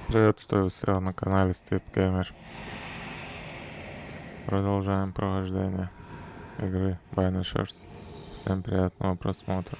Приветствую всех на канале SteepGamer. Продолжаем прохождение игры Banishers. Всем приятного просмотра.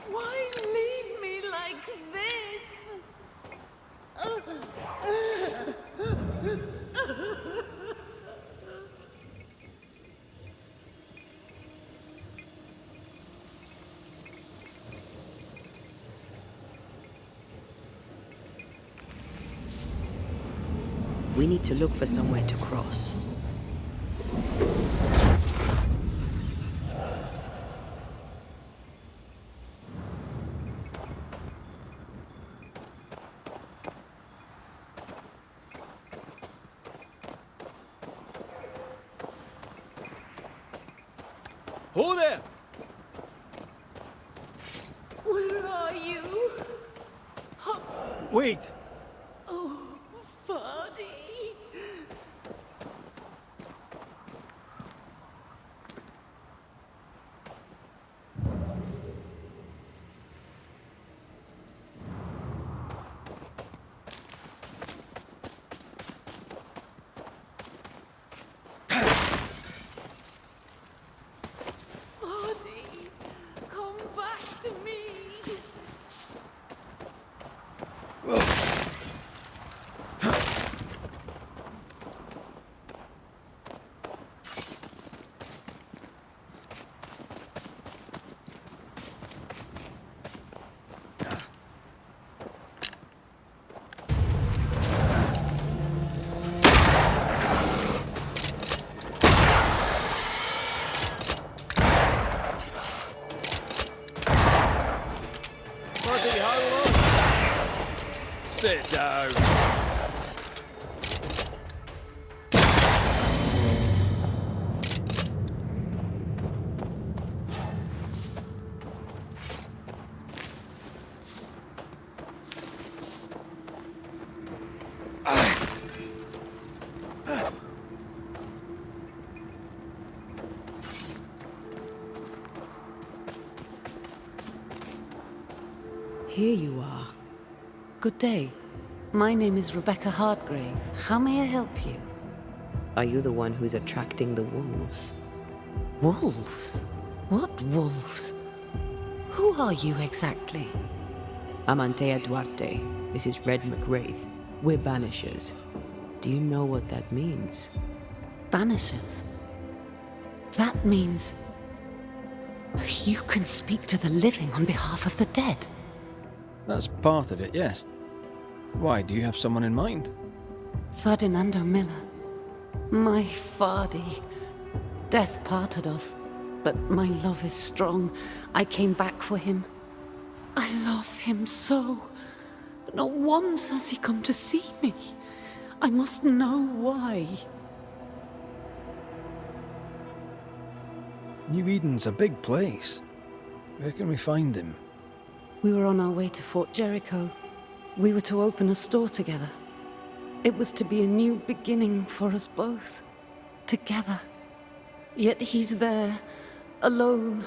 Why leave me like this? We need to look for somewhere to cross. Who there? Where are you? Wait! Oh, Vardy. Vardy, come back to me. Bloody hold on! Sit down! Here you are. Good day. My name is Rebecca Hardgrave. How may I help you? Are you the one who's attracting the wolves? Wolves? What wolves? Who are you exactly? I'm Antea Duarte. This is Red McWraith. We're Banishers. Do you know what that means? Banishers? That means you can speak to the living on behalf of the dead. That's part of it, yes. Why, do you have someone in mind? Ferdinando Miller. My Fardy. Death parted us, but my love is strong. I came back for him. I love him so, but not once has he come to see me. I must know why. New Eden's a big place. Where can we find him? We were on our way to Fort Jericho. We were to open a store together. It was to be a new beginning for us both. Together. Yet he's there, alone.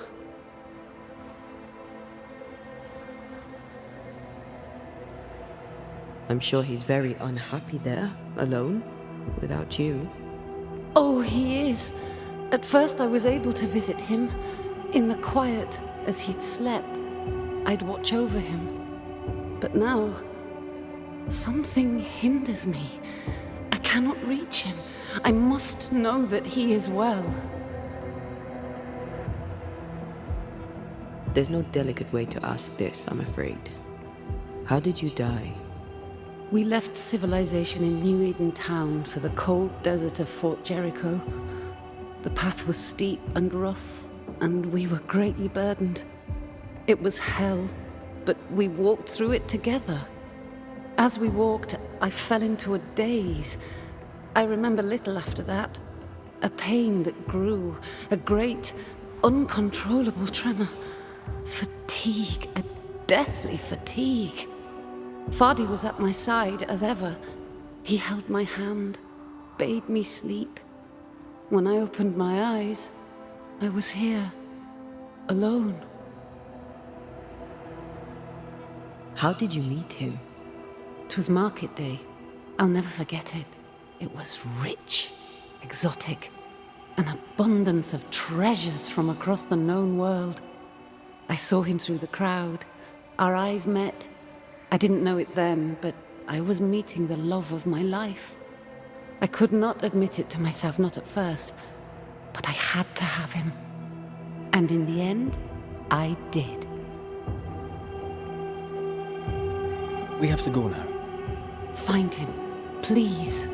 I'm sure he's very unhappy there, alone, without you. Oh, he is. At first I was able to visit him. In the quiet, as he'd slept. I'd watch over him. But now, something hinders me. I cannot reach him. I must know that he is well. There's no delicate way to ask this, I'm afraid. How did you die? We left civilization in New Eden town for the cold desert of Fort Jericho. The path was steep and rough, and we were greatly burdened. It was hell, but we walked through it together. As we walked, I fell into a daze. I remember little after that. A pain that grew, a great, uncontrollable tremor. Fatigue, a deathly fatigue. Fardy was at my side as ever. He held my hand, bade me sleep. When I opened my eyes, I was here, alone. How did you meet him? 'Twas market day. I'll never forget it. It was rich, exotic, an abundance of treasures from across the known world. I saw him through the crowd. Our eyes met. I didn't know it then, but I was meeting the love of my life. I could not admit it to myself, not at first, but I had to have him. And in the end, I did. We have to go now. Find him, please.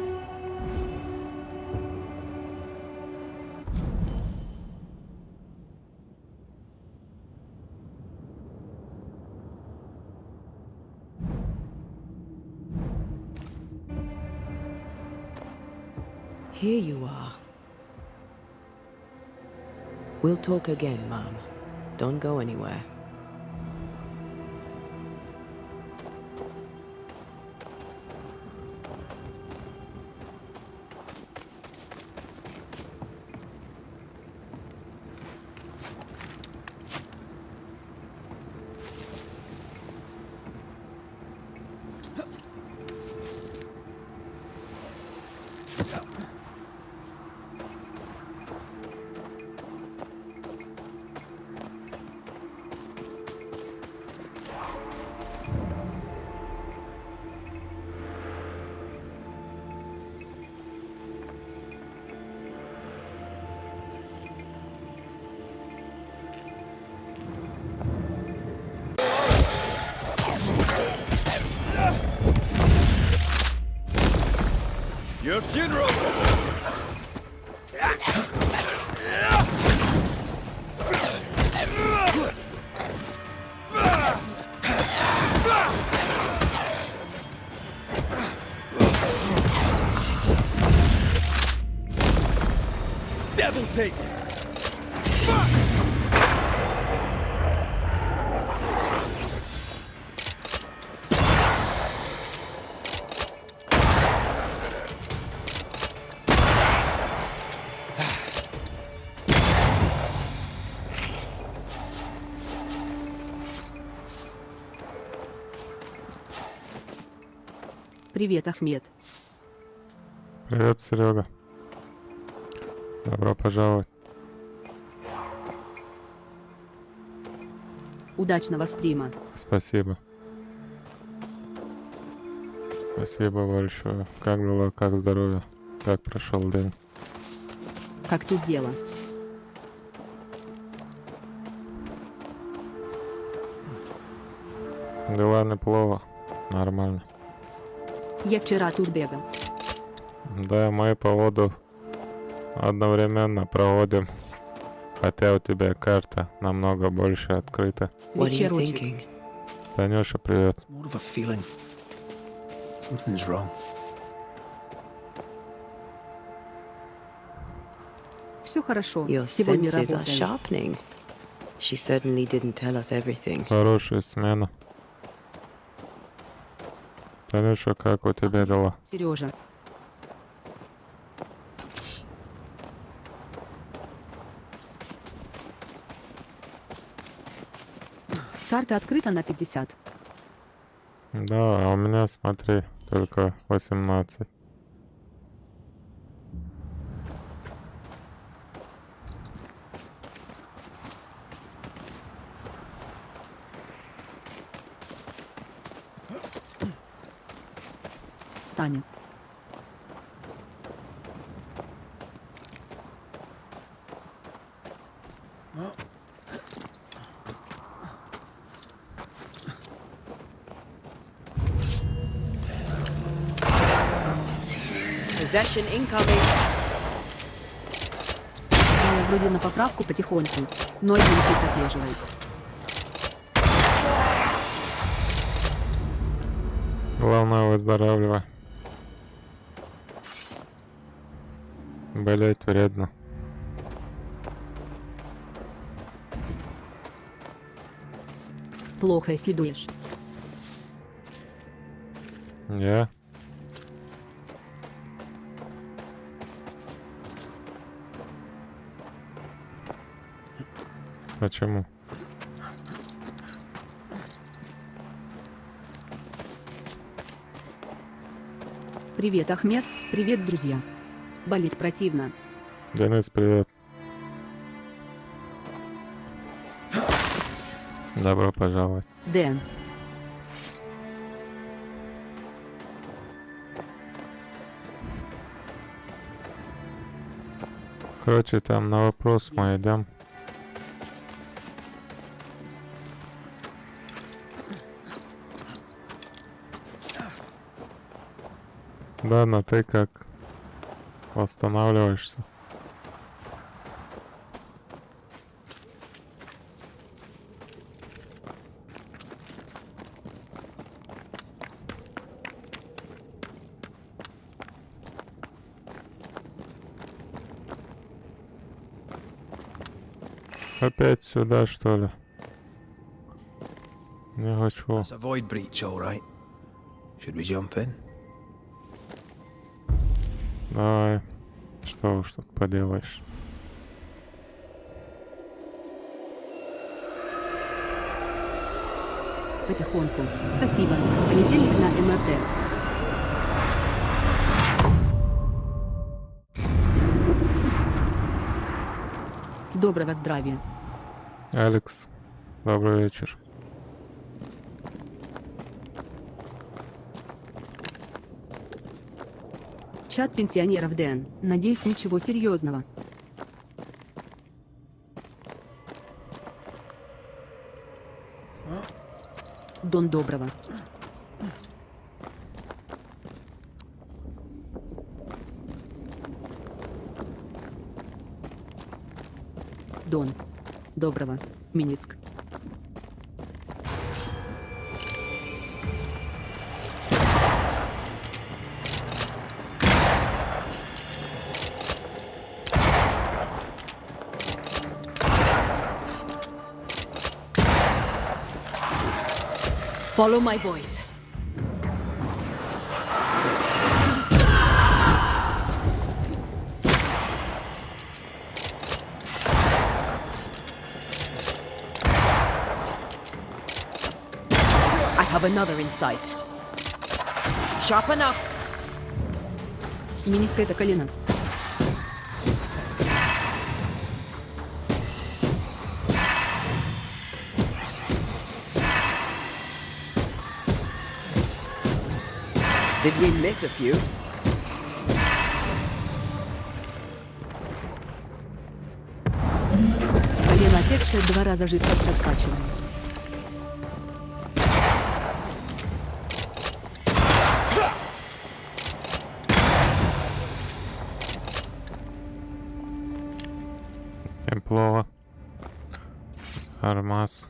Here you are. We'll talk again, Mom. Don't go anywhere. Your funeral! Devil take! Привет, Ахмед. Привет, Серега. Добро пожаловать. Удачного стрима. Спасибо. Спасибо большое. Как дела, как здоровье? Как прошел день? Как тут дело? Дела неплохо. Нормально. Я вчера тут бегал. Да, мы по воду одновременно проводим. Хотя у тебя карта намного больше открыта. What are you Вечерочек. thinking? Танюша, привет. It's more of a feeling. Something's wrong. Все хорошо. Your Сегодня senses are работаю. sharpening. She certainly didn't tell us everything. Хорошая смена. Танюша, как у тебя дела? Сережа. Карта открыта на 50. Да, а у меня, смотри, только 18. Таня. Possession incoming. Я вроде на поправку потихоньку, но я не поддерживаюсь. Главное, выздоравливай. Болеть вредно. Плохо, если дуешь. Я? Почему? Привет, Ахмед. Привет, друзья. Болеть противно. Денис, привет. Добро пожаловать. Дэн. Короче, там на вопрос мы идем. Да, но ты как восстанавливаешься? Опять сюда, что ли? Не хочу. That's a void breach, all right. Should we jump in? Давай. Что уж тут поделаешь. Потихоньку. Спасибо. Понедельник на МРТ. Доброго здравия. Алекс, добрый вечер. Чат пенсионеров Дэн. Надеюсь, ничего серьезного. Дон доброго. Дон. Доброго. Минск. Follow my voice. I have another in sight. Sharpen up. Минск это колено. Did we miss a few? Колено отекшее 2 раза жидкость раскачиваем. Нормас.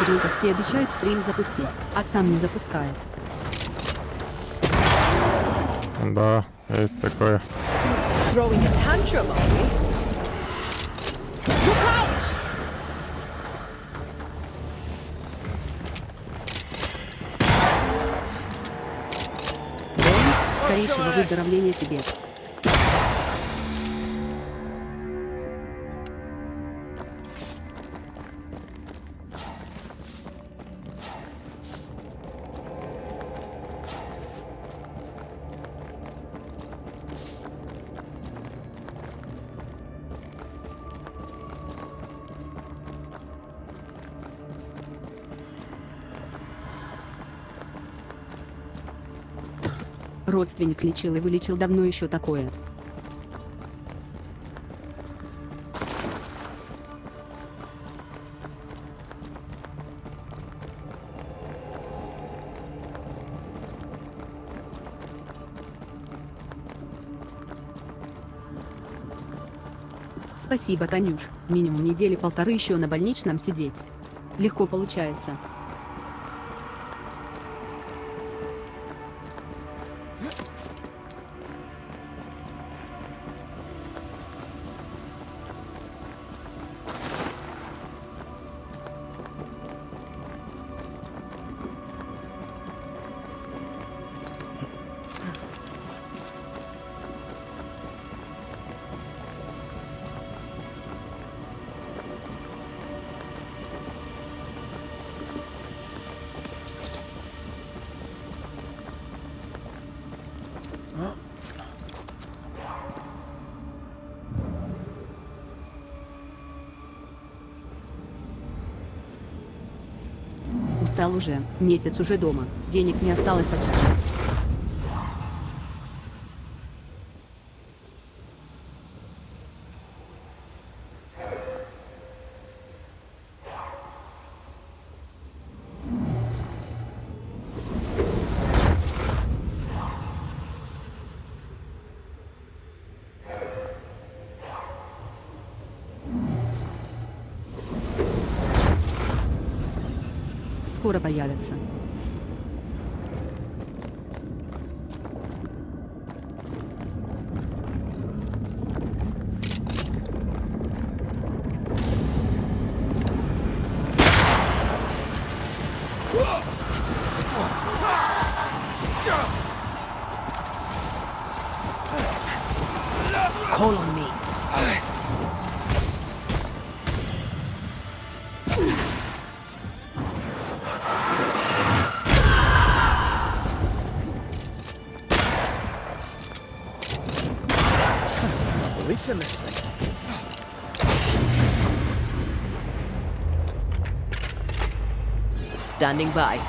Серега все обещают стрим запустить, а сам не запускает. Да, есть такое. Throwing a tantrum, are we? Look out! Скорейшего выздоровления тебе. Родственник лечил и вылечил давно еще такое. Спасибо, Танюш. Минимум недели полторы еще на больничном сидеть. Легко получается. Устал уже, месяц уже дома, денег не осталось почти. Скоро появятся. Call on me. Releasing this thing. Standing by.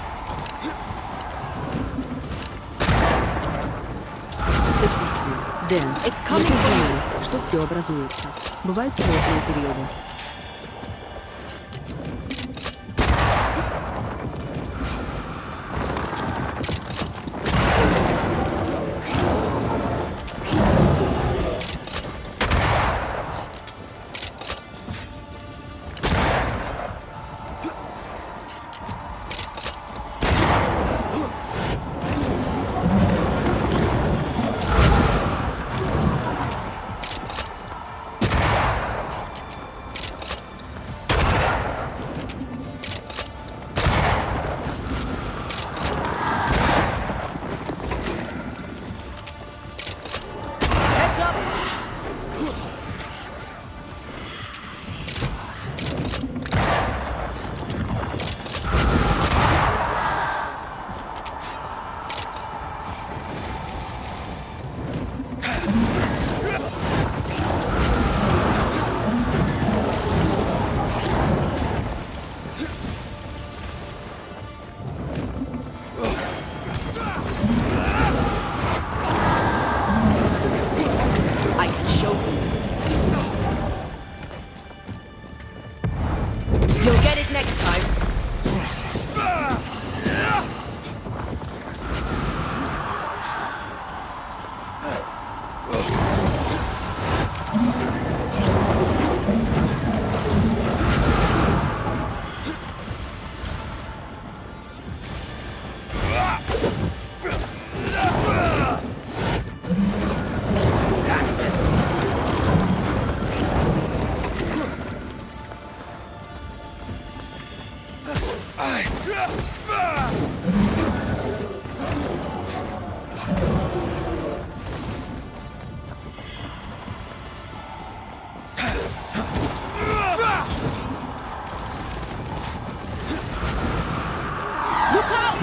Дэн, It's coming я from знаю, что все образуется. Бывают сложные периоды.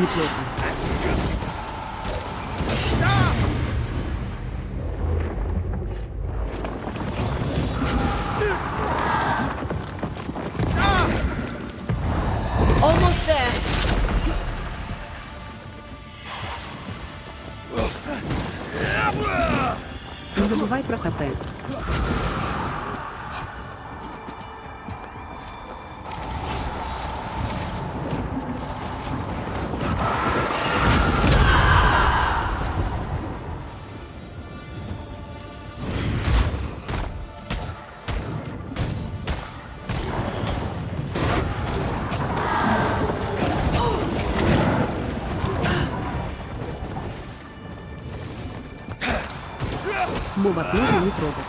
Неплохо. Almost there. Не забывай про ХП. Мобот нужно не трогать.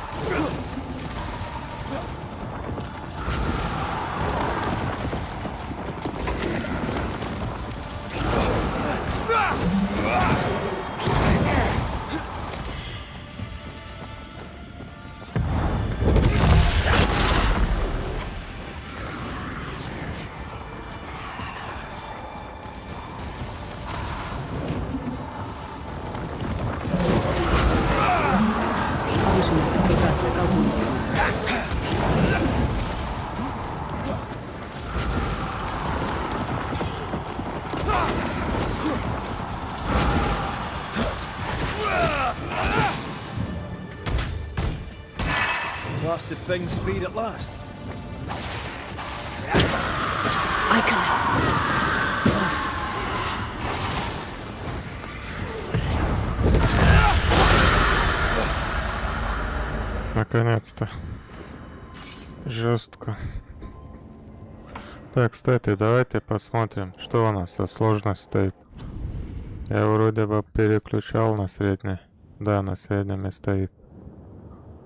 Повышенная концентрация колдунства. Blasted things feed at last. I can. Наконец-то. Жестко. Так, кстати, давайте посмотрим, что у нас со сложностью стоит. Я вроде бы переключал на средний. Да, на среднем и стоит.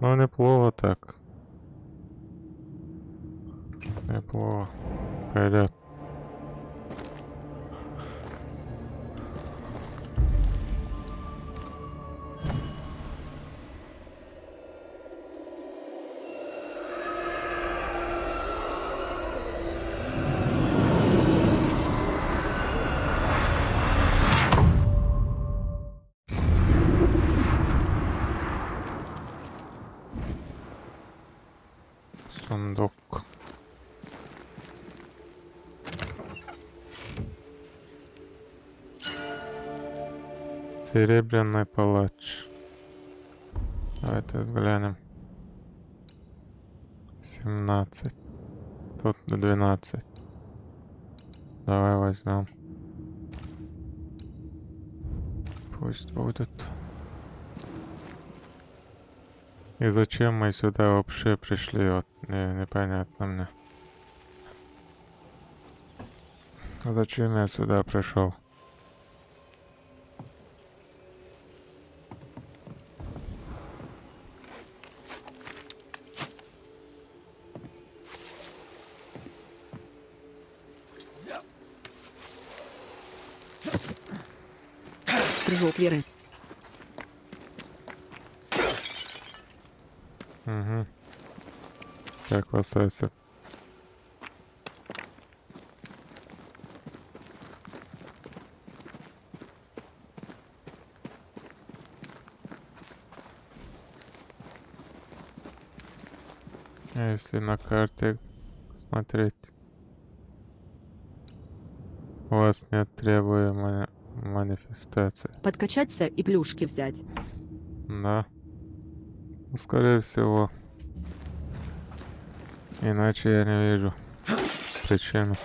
Ну, неплохо так. Неплохо. Пойдет. Сундук. Серебряный палач. Давайте взглянем. 17. Тут 12. Давай возьмем. Пусть будет. И зачем мы сюда вообще пришли? Вот непонятно мне. Зачем я сюда пришел? Прыжок веры. Угу. Как лосося. А если на карте смотреть, у вас нет требуемой манифестации. Подкачаться и плюшки взять. Да. Ну, скорее всего. Иначе я не вижу причины.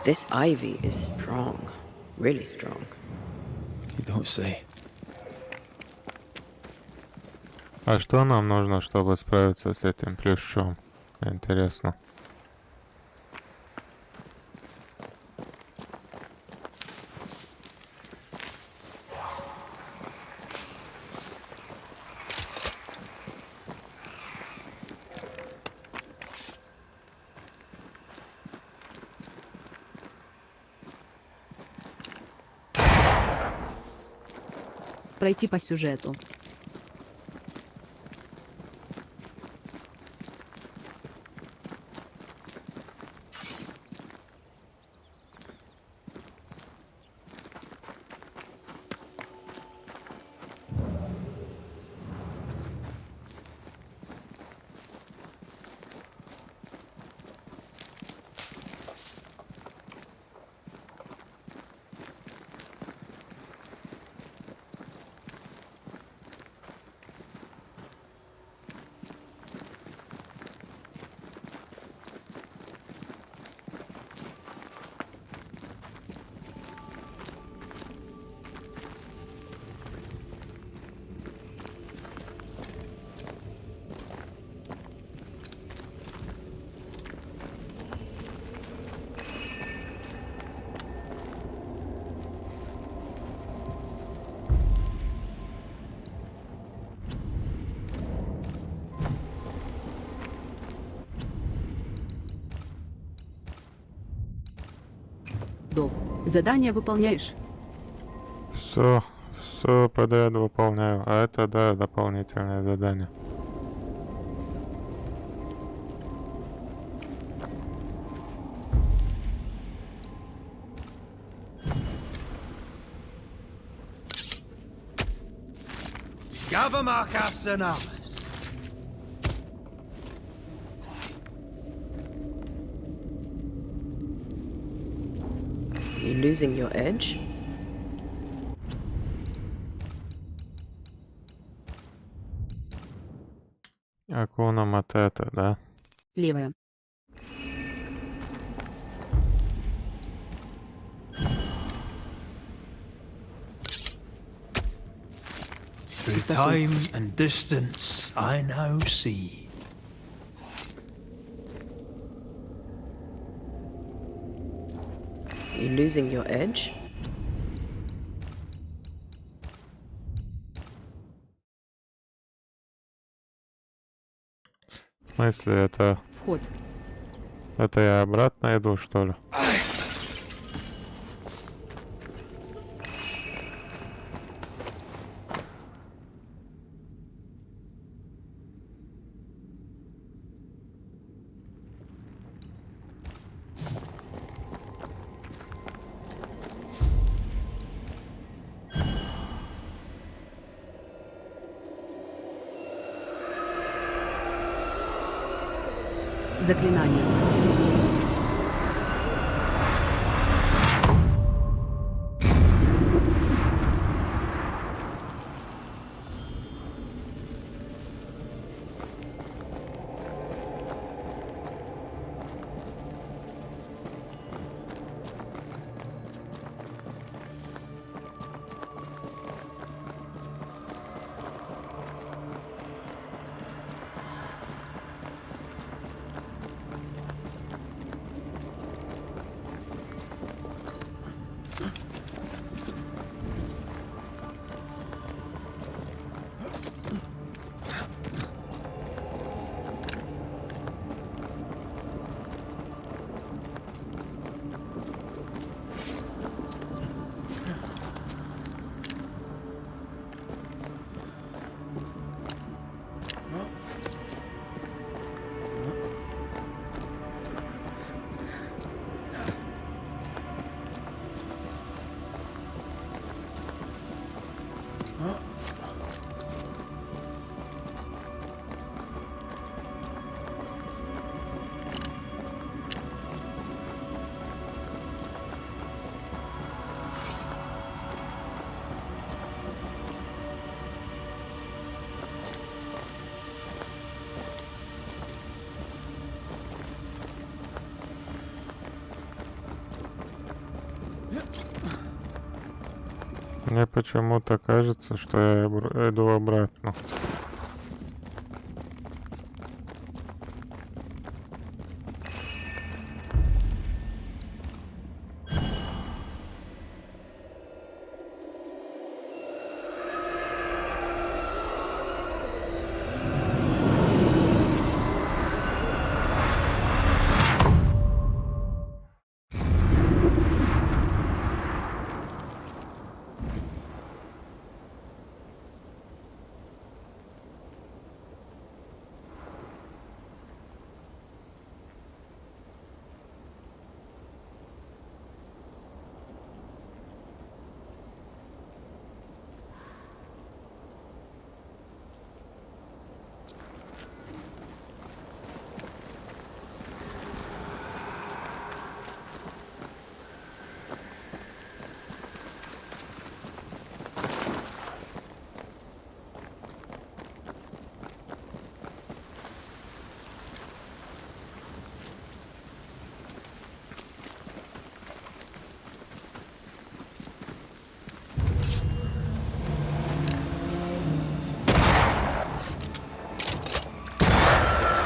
This ivy is strong. Really strong. You don't say. А что нам нужно, чтобы справиться с этим плющом? Интересно. Пройти по сюжету. Док. Задание выполняешь. Все подряд выполняю. А это, да, дополнительное задание. You losing your edge? Акуна Матета, да? Левая. Through time and distance, I now see. You losing your edge? В смысле, Вход. это я обратно иду, что ли? Заклинание. Мне почему-то кажется, что я иду обратно.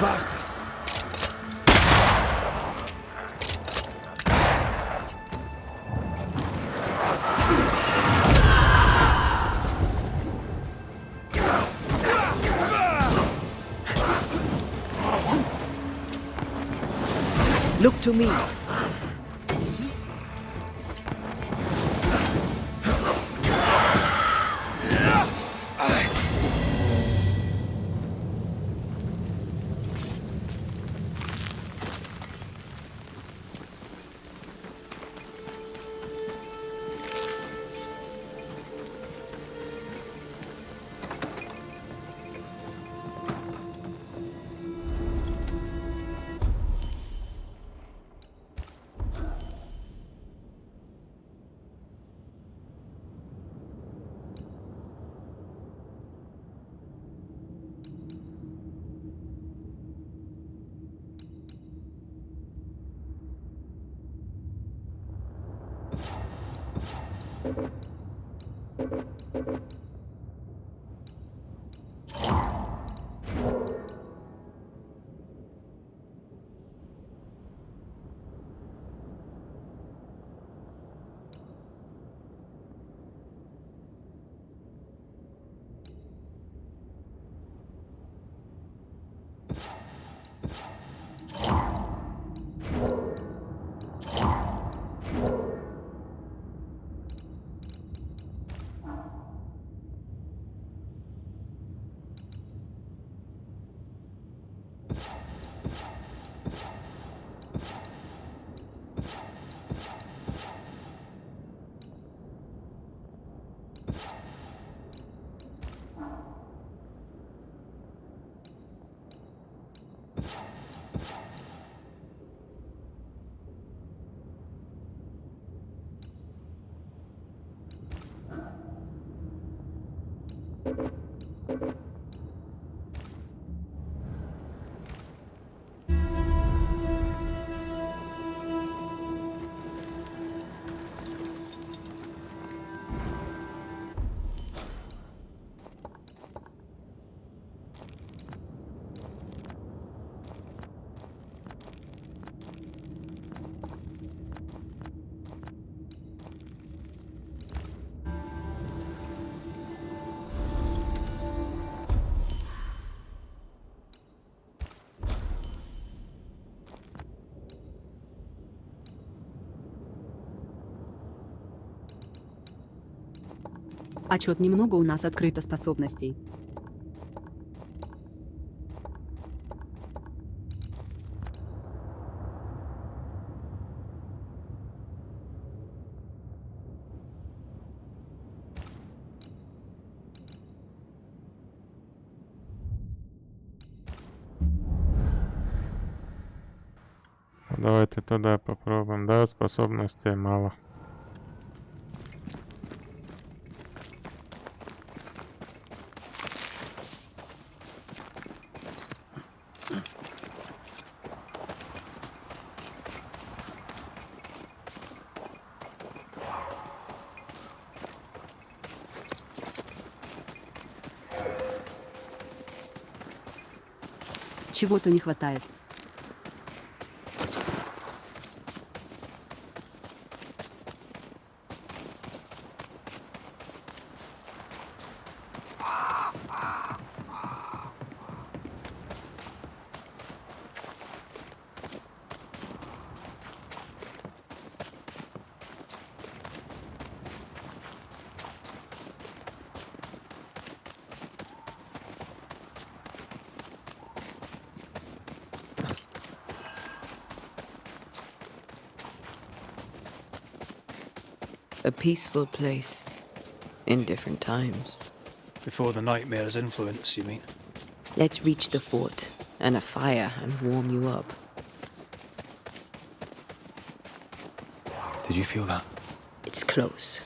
Bastard! Look to me. А чё-то немного у нас открыто способностей. Давайте туда попробуем. Да, способностей мало. Чего-то не хватает. A peaceful place in different times. Before the nightmare's influence, you mean? Let's reach the fort and a fire and warm you up. Did you feel that? It's close.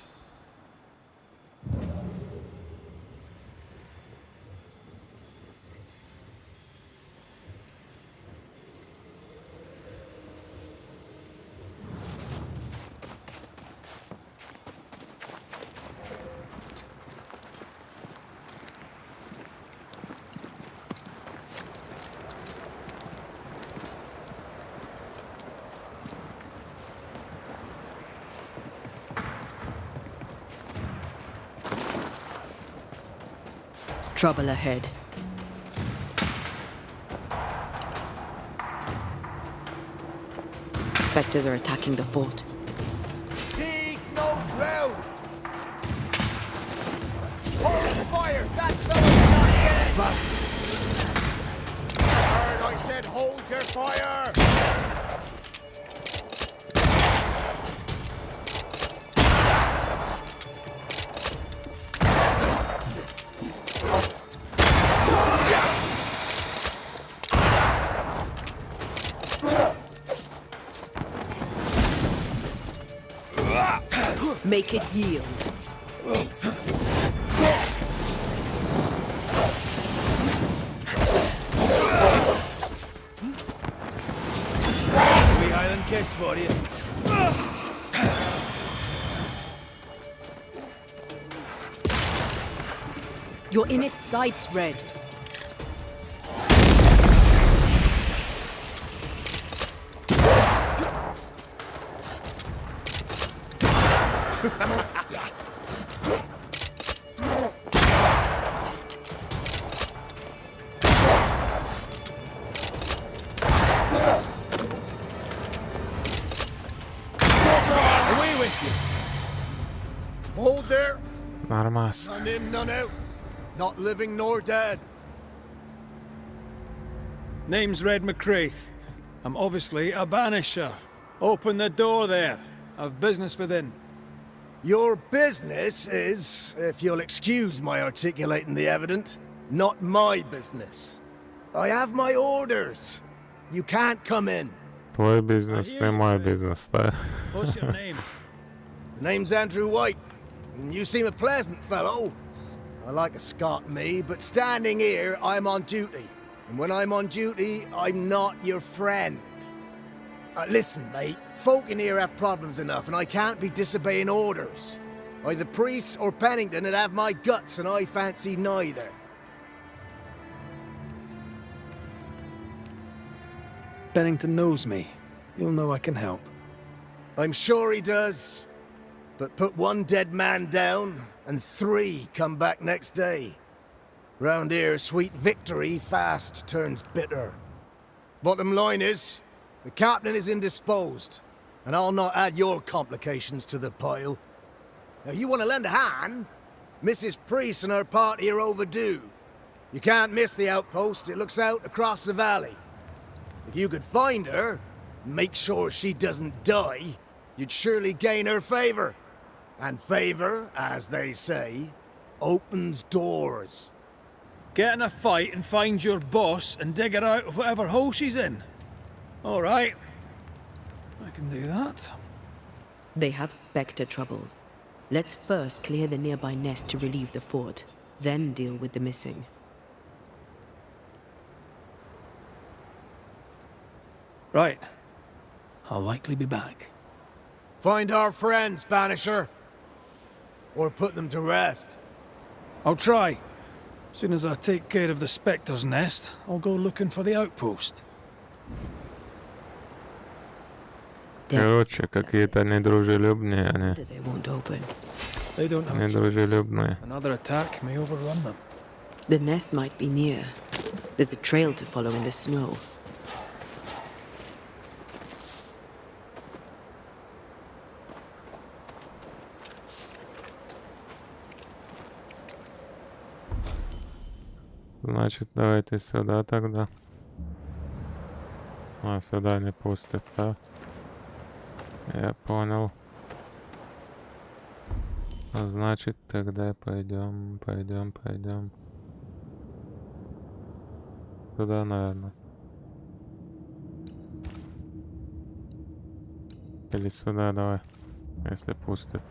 Trouble ahead. Spectres are attacking the fort. Seek no ground! Hold fire! That's the one not dead! Bastard! Heard I said hold your fire! Make it yield. Wee Highland kiss for you. You're in its sights, Red. Away with you! Hold there! Нормас. None in, none out. Not living nor dead. Name's Red McCraith. I'm obviously a banisher. Open the door there. I've business within. Your business is, if you'll excuse my articulating the evident, not my business. I have my orders. You can't come in. Твой бизнес, не мой бизнес, да? What's your name? The name's Andrew White, and you seem a pleasant fellow. I like a Scot, me, but standing here, I'm on duty. And when I'm on duty, I'm not your friend. Listen, mate, folk in here have problems enough, and I can't be disobeying orders. Either priests or Pennington would have my guts, and I fancy neither. Bennington knows me. He'll know I can help. I'm sure he does. But put one dead man down, and 3 come back next day. Round here, sweet victory fast turns bitter. Bottom line is, the captain is indisposed, and I'll not add your complications to the pile. Now, you want to lend a hand? Mrs. Priest and her party are overdue. You can't miss the outpost, it looks out across the valley. If you could find her, make sure she doesn't die, you'd surely gain her favor. And favor, as they say, opens doors. Get in a fight and find your boss and dig her out of whatever hole she's in. All right. I can do that. They have Spectre troubles. Let's first clear the nearby nest to relieve the fort, then deal with the missing. Right. I'll likely be back. Find our friends, Banisher. Or put them to rest. I'll try. As soon as I take care of the Spectre's nest, I'll go looking for the outpost. Короче, какие-то недружелюбные они. They won't open. They don't have a Недружелюбные. Another attack may overrun them. The nest might be near. There's a trail to follow in the snow. Значит, давайте сюда тогда. А, сюда не пустят, да? Я понял. Значит, тогда пойдем. Туда, наверное. Или сюда, давай. Если пустят.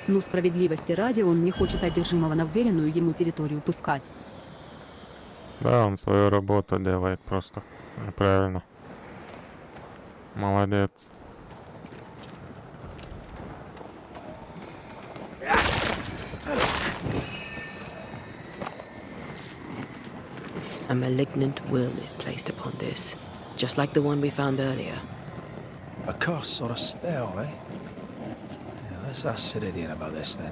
Ну, справедливости ради, он не хочет одержимого на вверенную ему территорию пускать. Да, он свою работу делает просто. Правильно. Молодец. A malignant will is placed upon this, just like the one we found earlier. A curse or a spell, eh? Let's ask Ceridian about this then.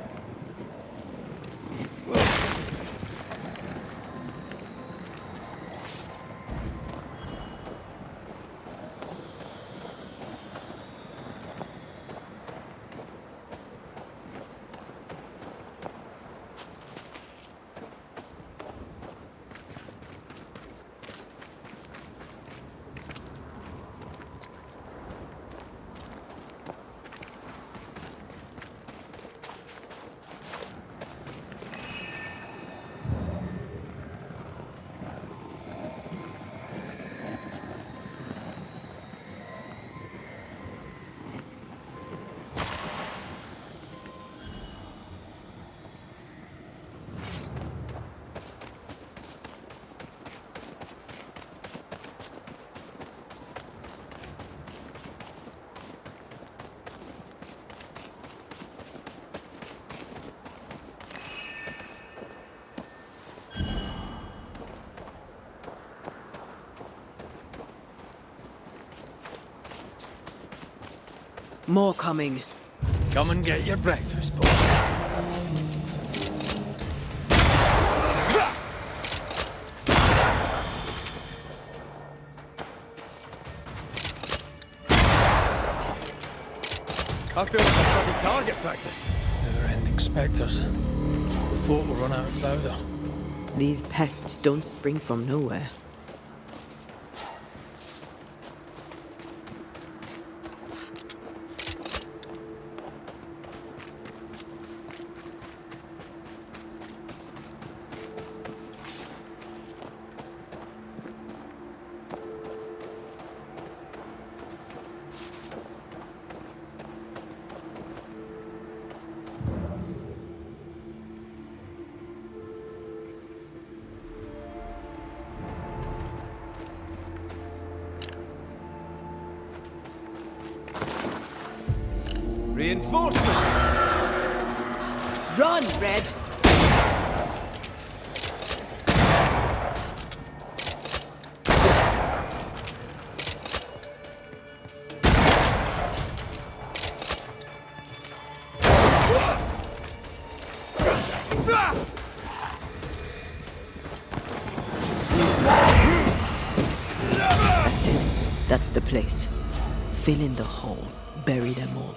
More coming. Come and get your breakfast, boy. I feel like bloody target practice. Never-ending spectres. The fort will run out of powder. These pests don't spring from nowhere. Reinforcements! Run, Red! That's it. That's the place. Fill in the hole. Bury them all.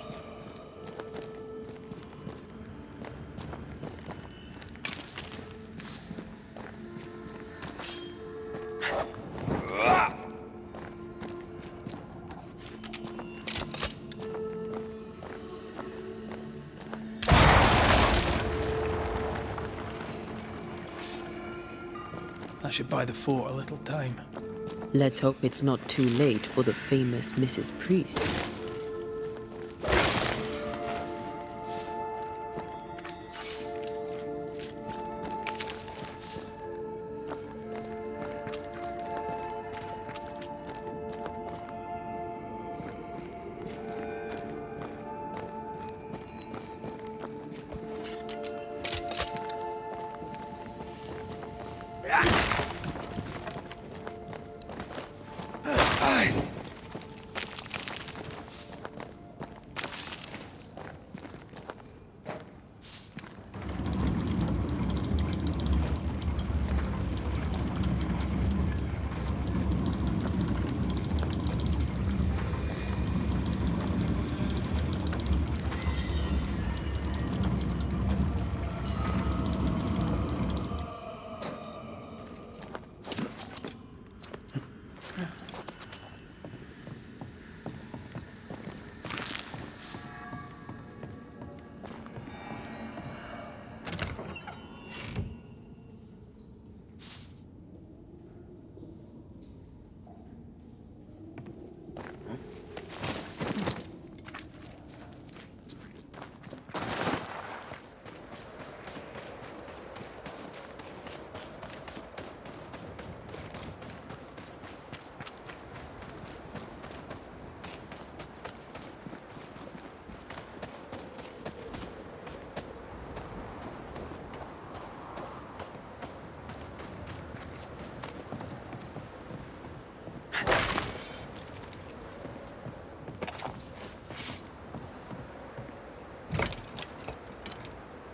I should buy the fort a little time. Let's hope it's not too late for the famous Mrs. Priest.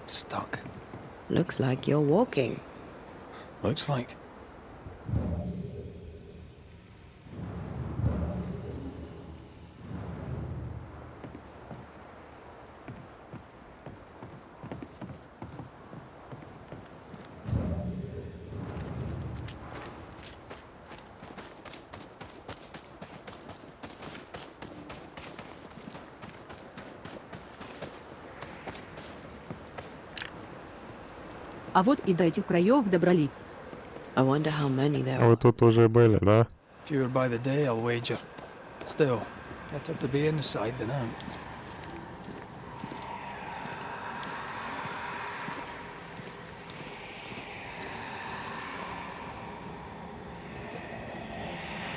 Stuck. Looks like you're walking. Looks like. А вот и до этих краев добрались. I wonder how many there Вы are. тут уже были, да? Fewer by the day, I'll wager. Still, better to be inside than out.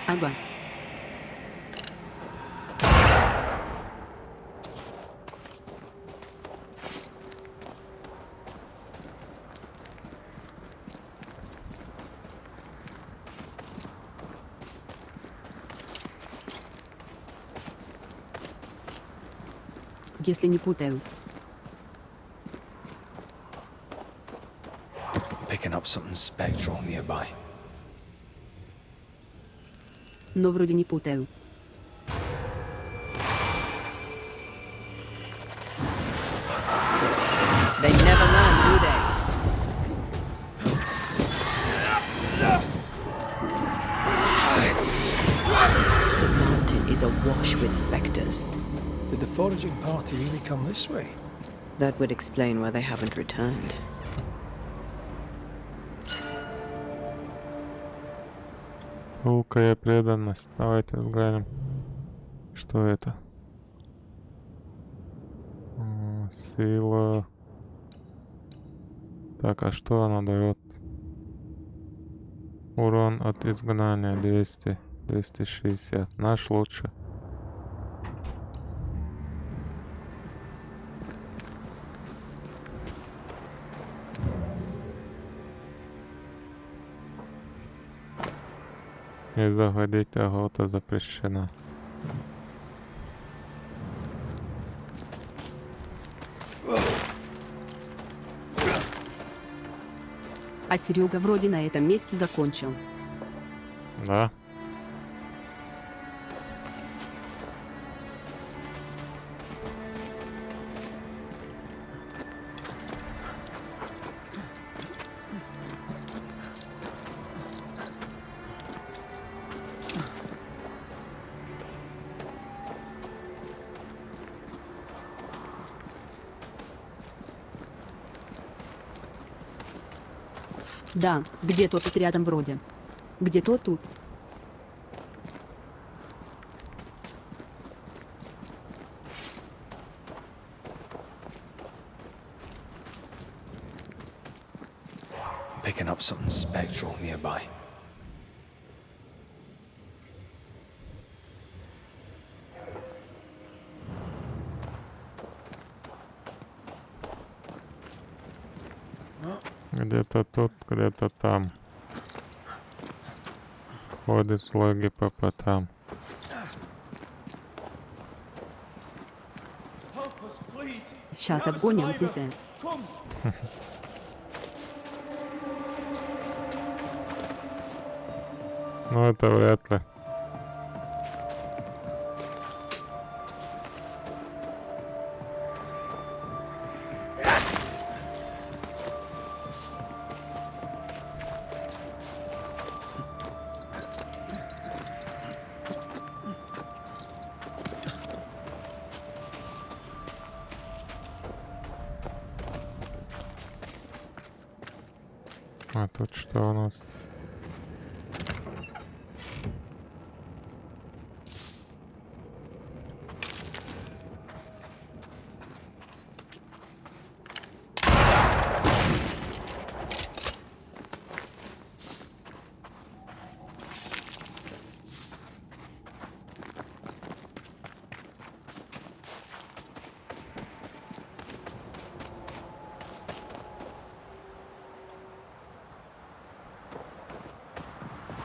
Ага. Если не путаю. Picking up something spectral nearby. Но вроде не путаю. They never learn, do they? The mountain is awash with spectres. Did the foraging party really come this way? That would explain why they haven't returned. Пылкая преданность. Давайте взглянем. Что это? Сила. Так, а что она дает? Урон от изгнания 200, 260. Наш лучше. И заходить охота запрещена. А Серега вроде на этом месте закончил. Да. Да, где-то тут рядом вроде. Где-то тут. Picking up something spectral nearby. Где-то тут, где-то там. ходит слуги по потам. Сейчас обгоним Синсе. Ну это вряд ли. А тут что у нас?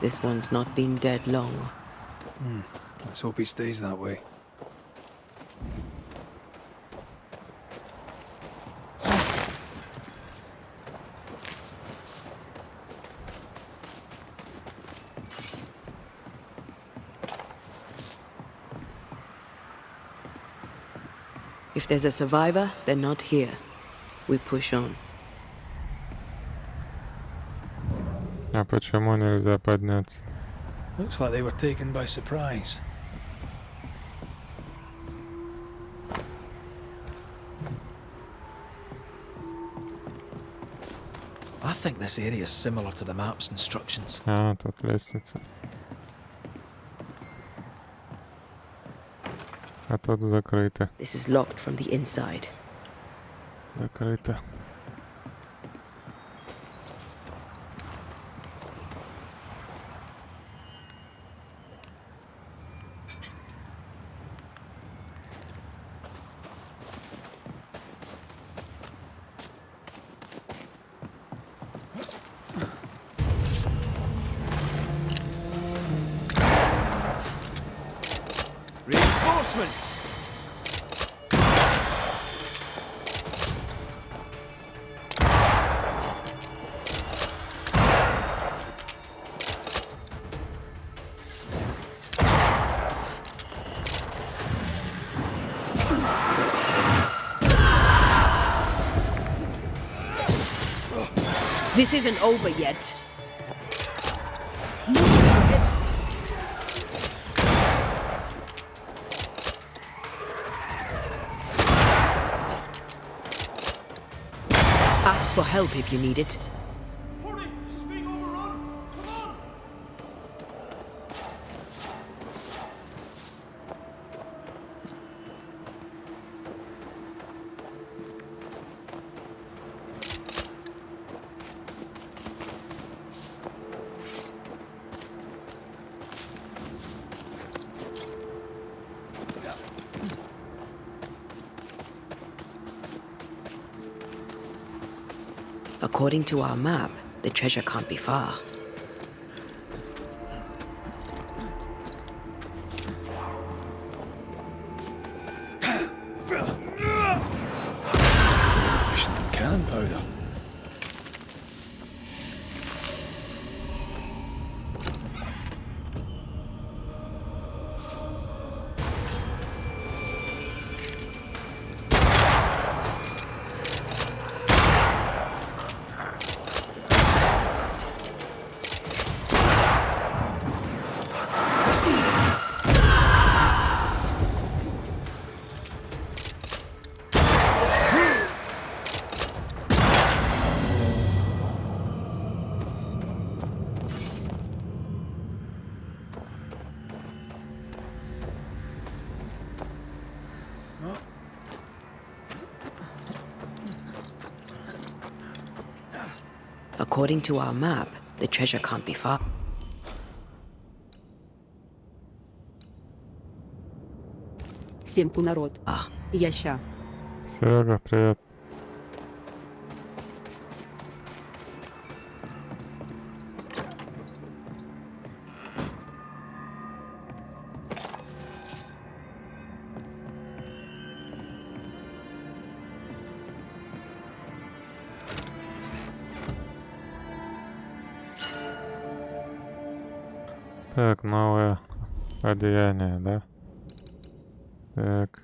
This one's not been dead long. Let's hope he stays that way. If there's a survivor, they're not here. We push on. А почему нельзя подняться? Looks like they were taken by surprise. I think this area is similar to the map's instructions. А, тут лестница. А тут закрыто. This is locked from the inside. Закрыто. Reinforcements! This isn't over yet. Ask for help if you need it. According to our map, the treasure can't be far. Efficient than cannon powder. According to our map, the treasure can't be far. Семку народ. Ah, Я ща. Серега, привет. Так, новое одеяние, да? Так.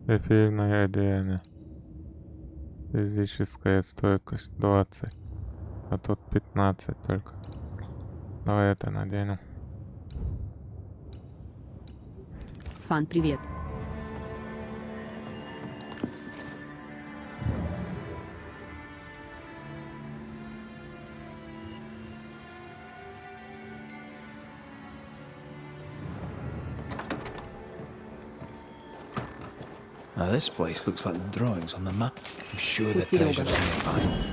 Эффективное одеяние. Физическая стойкость 20. А тут 15 только. Давай это наденем. Фан, привет. Now this place looks like the drawings on the map. I'm sure the Serioga. treasure's nearby.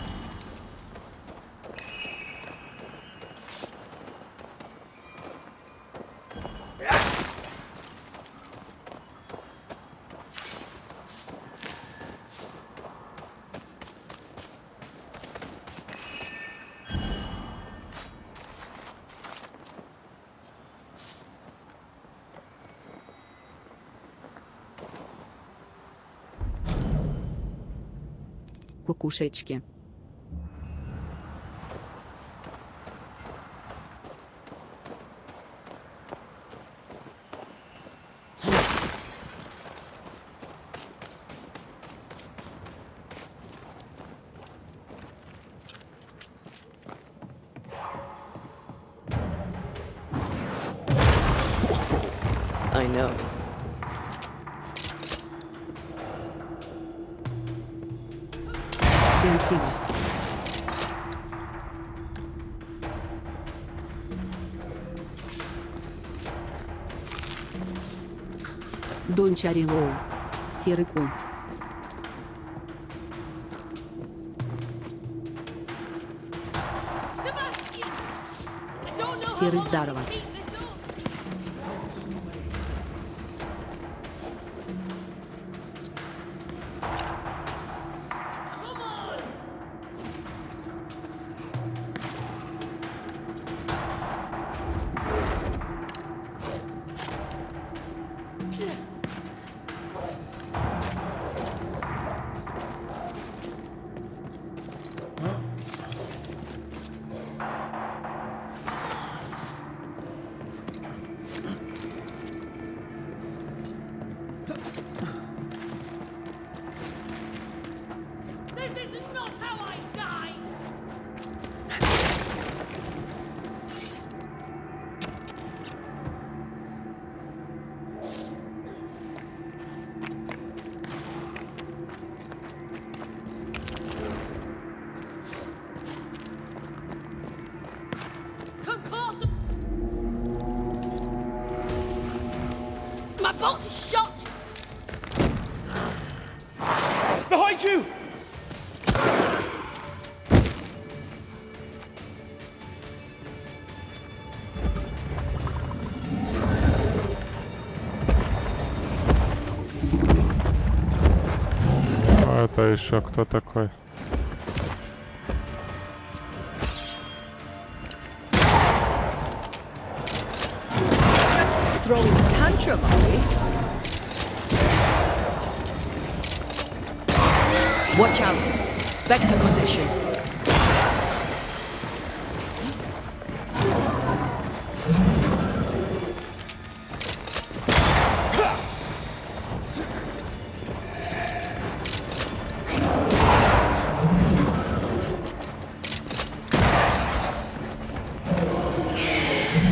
Кукушечки. I know. Бен, привет. Дончари Лоу. Серый ком. Серый здорово. This is not how I die! Concourse! My bolt is shot! Behind you! А это еще кто такой? Throwing a tantrum, are we? Watch out! Spectre possession.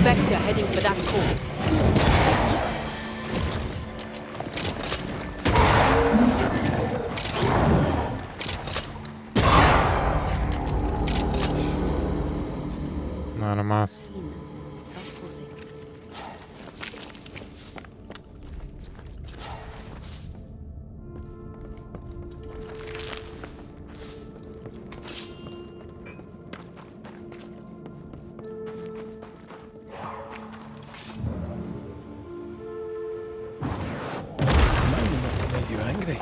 Spectre heading for that corpse. Нормас. Stop fussing. Maybe not to make you angry.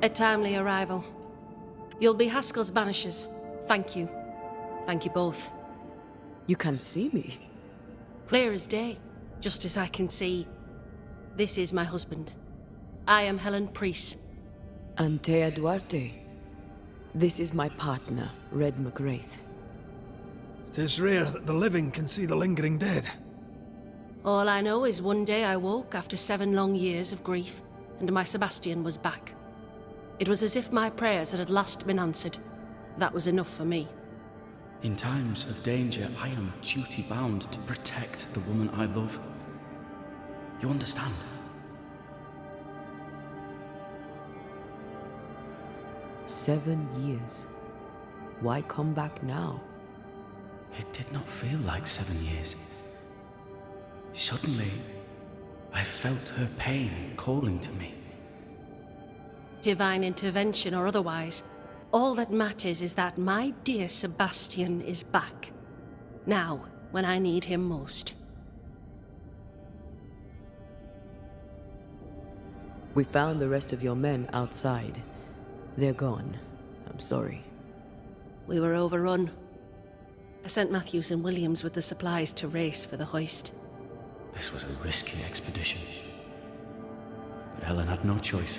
A timely arrival. You'll be Haskell's banishers. Thank you. Thank you both. You can see me. Clear as day, just as I can see. This is my husband. I am Helen Priest. Antea Duarte. This is my partner, Red McWraith. It is rare that the living can see the lingering dead. All I know is one day I woke after 7 long years of grief, and my Sebastian was back. It was as if my prayers had at last been answered. That was enough for me. In times of danger, I am duty-bound to protect the woman I love. You understand? "7 years. Why come back now?" It did not feel like 7 years. Suddenly, I felt her pain calling to me. Divine intervention or otherwise, all that matters is that my dear Sebastian is back. Now, when I need him most. We found the rest of your men outside. They're gone. I'm sorry. We were overrun. I sent Matthews and Williams with the supplies to race for the hoist. This was a risky expedition. But Helen had no choice.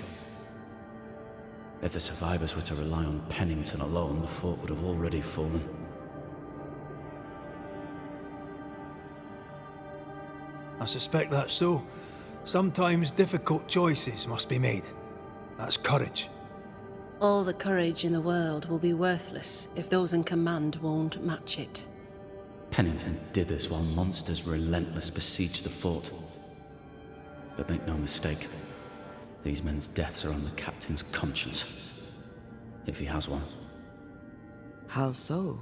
If the survivors were to rely on Pennington alone, the fort would have already fallen. I suspect that's so. Sometimes difficult choices must be made. That's courage. All the courage in the world will be worthless if those in command won't match it. Pennington did this while monsters relentless besieged the fort. But make no mistake, these men's deaths are on the captain's conscience. If he has one. How so?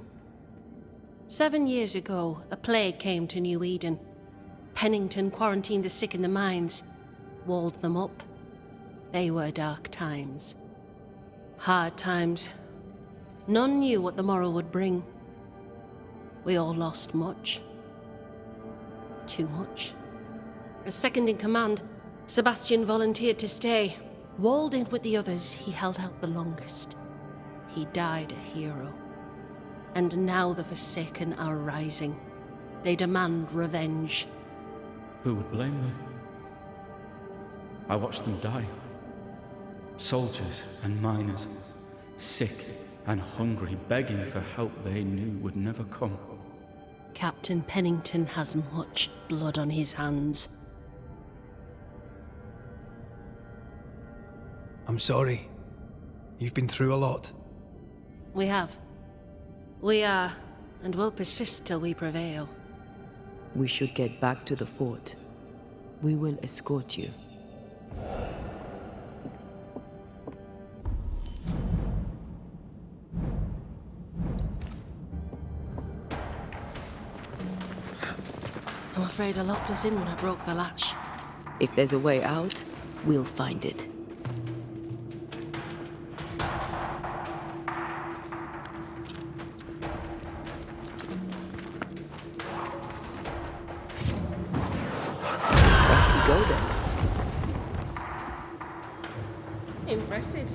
7 years ago, a plague came to New Eden. Pennington quarantined the sick in the mines, walled them up. They were dark times. Hard times. None knew what the morrow would bring. We all lost much. Too much. As second in command, Sebastian volunteered to stay. Walled in with the others, he held out the longest. He died a hero. And now the Forsaken are rising. They demand revenge. Who would blame them? I watched them die. Soldiers and miners, sick and hungry, begging for help they knew would never come. Captain Pennington has much blood on his hands. I'm sorry. You've been through a lot. We have. We are, and will persist till we prevail. We should get back to the fort. We will escort you. I'm afraid I locked us in when I broke the latch. If there's a way out, we'll find it. Off we go then. Impressive.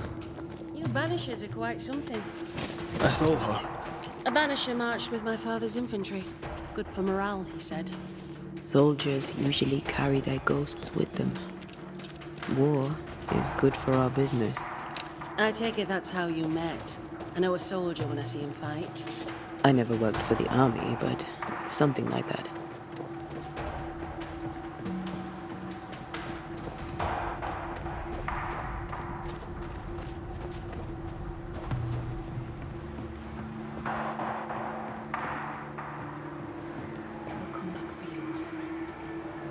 You banishers are quite something. I saw her. A banisher marched with my father's infantry. Good for morale, he said. Soldiers usually carry their ghosts with them. War is good for our business. I take it that's how you met. I know a soldier when I see him fight. I never worked for the army, but something like that. I'll come back for you, my friend.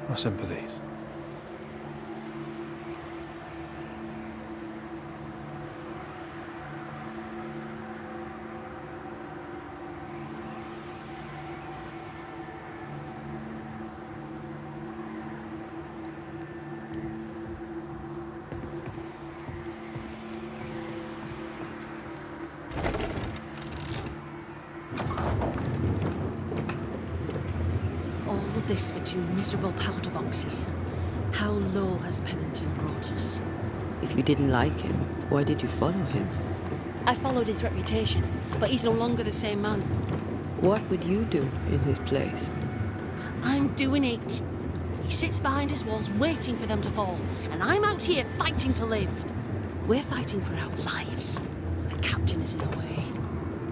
My sympathies. All of this for 2 miserable powder boxes. How low has Pennington brought us? If you didn't like him, why did you follow him? I followed his reputation, but he's no longer the same man. What would you do in his place? I'm doing it. He sits behind his walls waiting for them to fall, and I'm out here fighting to live. We're fighting for our lives. The captain is in the way.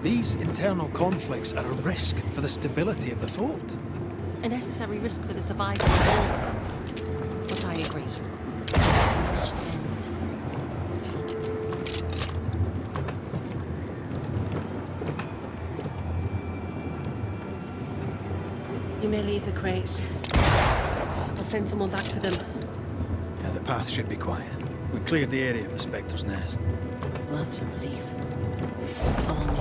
These internal conflicts are a risk for the stability of the fort. A necessary risk for the survival of all. But I agree. This must end. You may leave the crates. I'll send someone back for them. Yeah, the path should be quiet. We cleared the area of the Spectre's nest. Well, that's a relief. Follow me.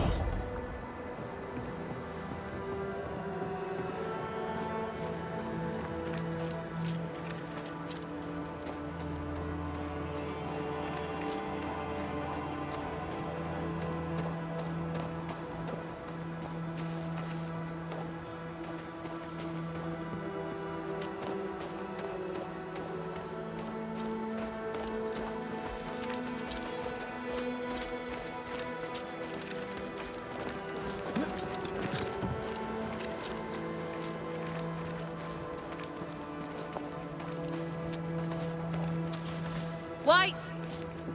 White!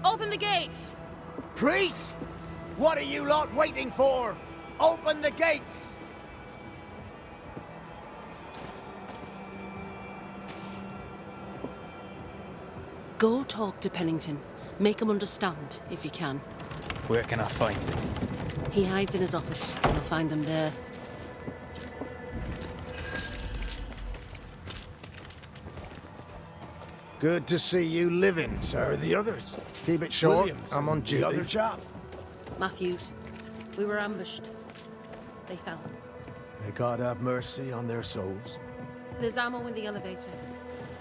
Open the gates! Priest? What are you lot waiting for? Open the gates! Go talk to Pennington. Make him understand, if you can. Where can I find him? He hides in his office. You'll find him there. Good to see you living, sir. The others. Keep it short. Williams, I'm on duty. the other chap. Matthews. We were ambushed. They fell. May God have mercy on their souls. There's ammo in the elevator.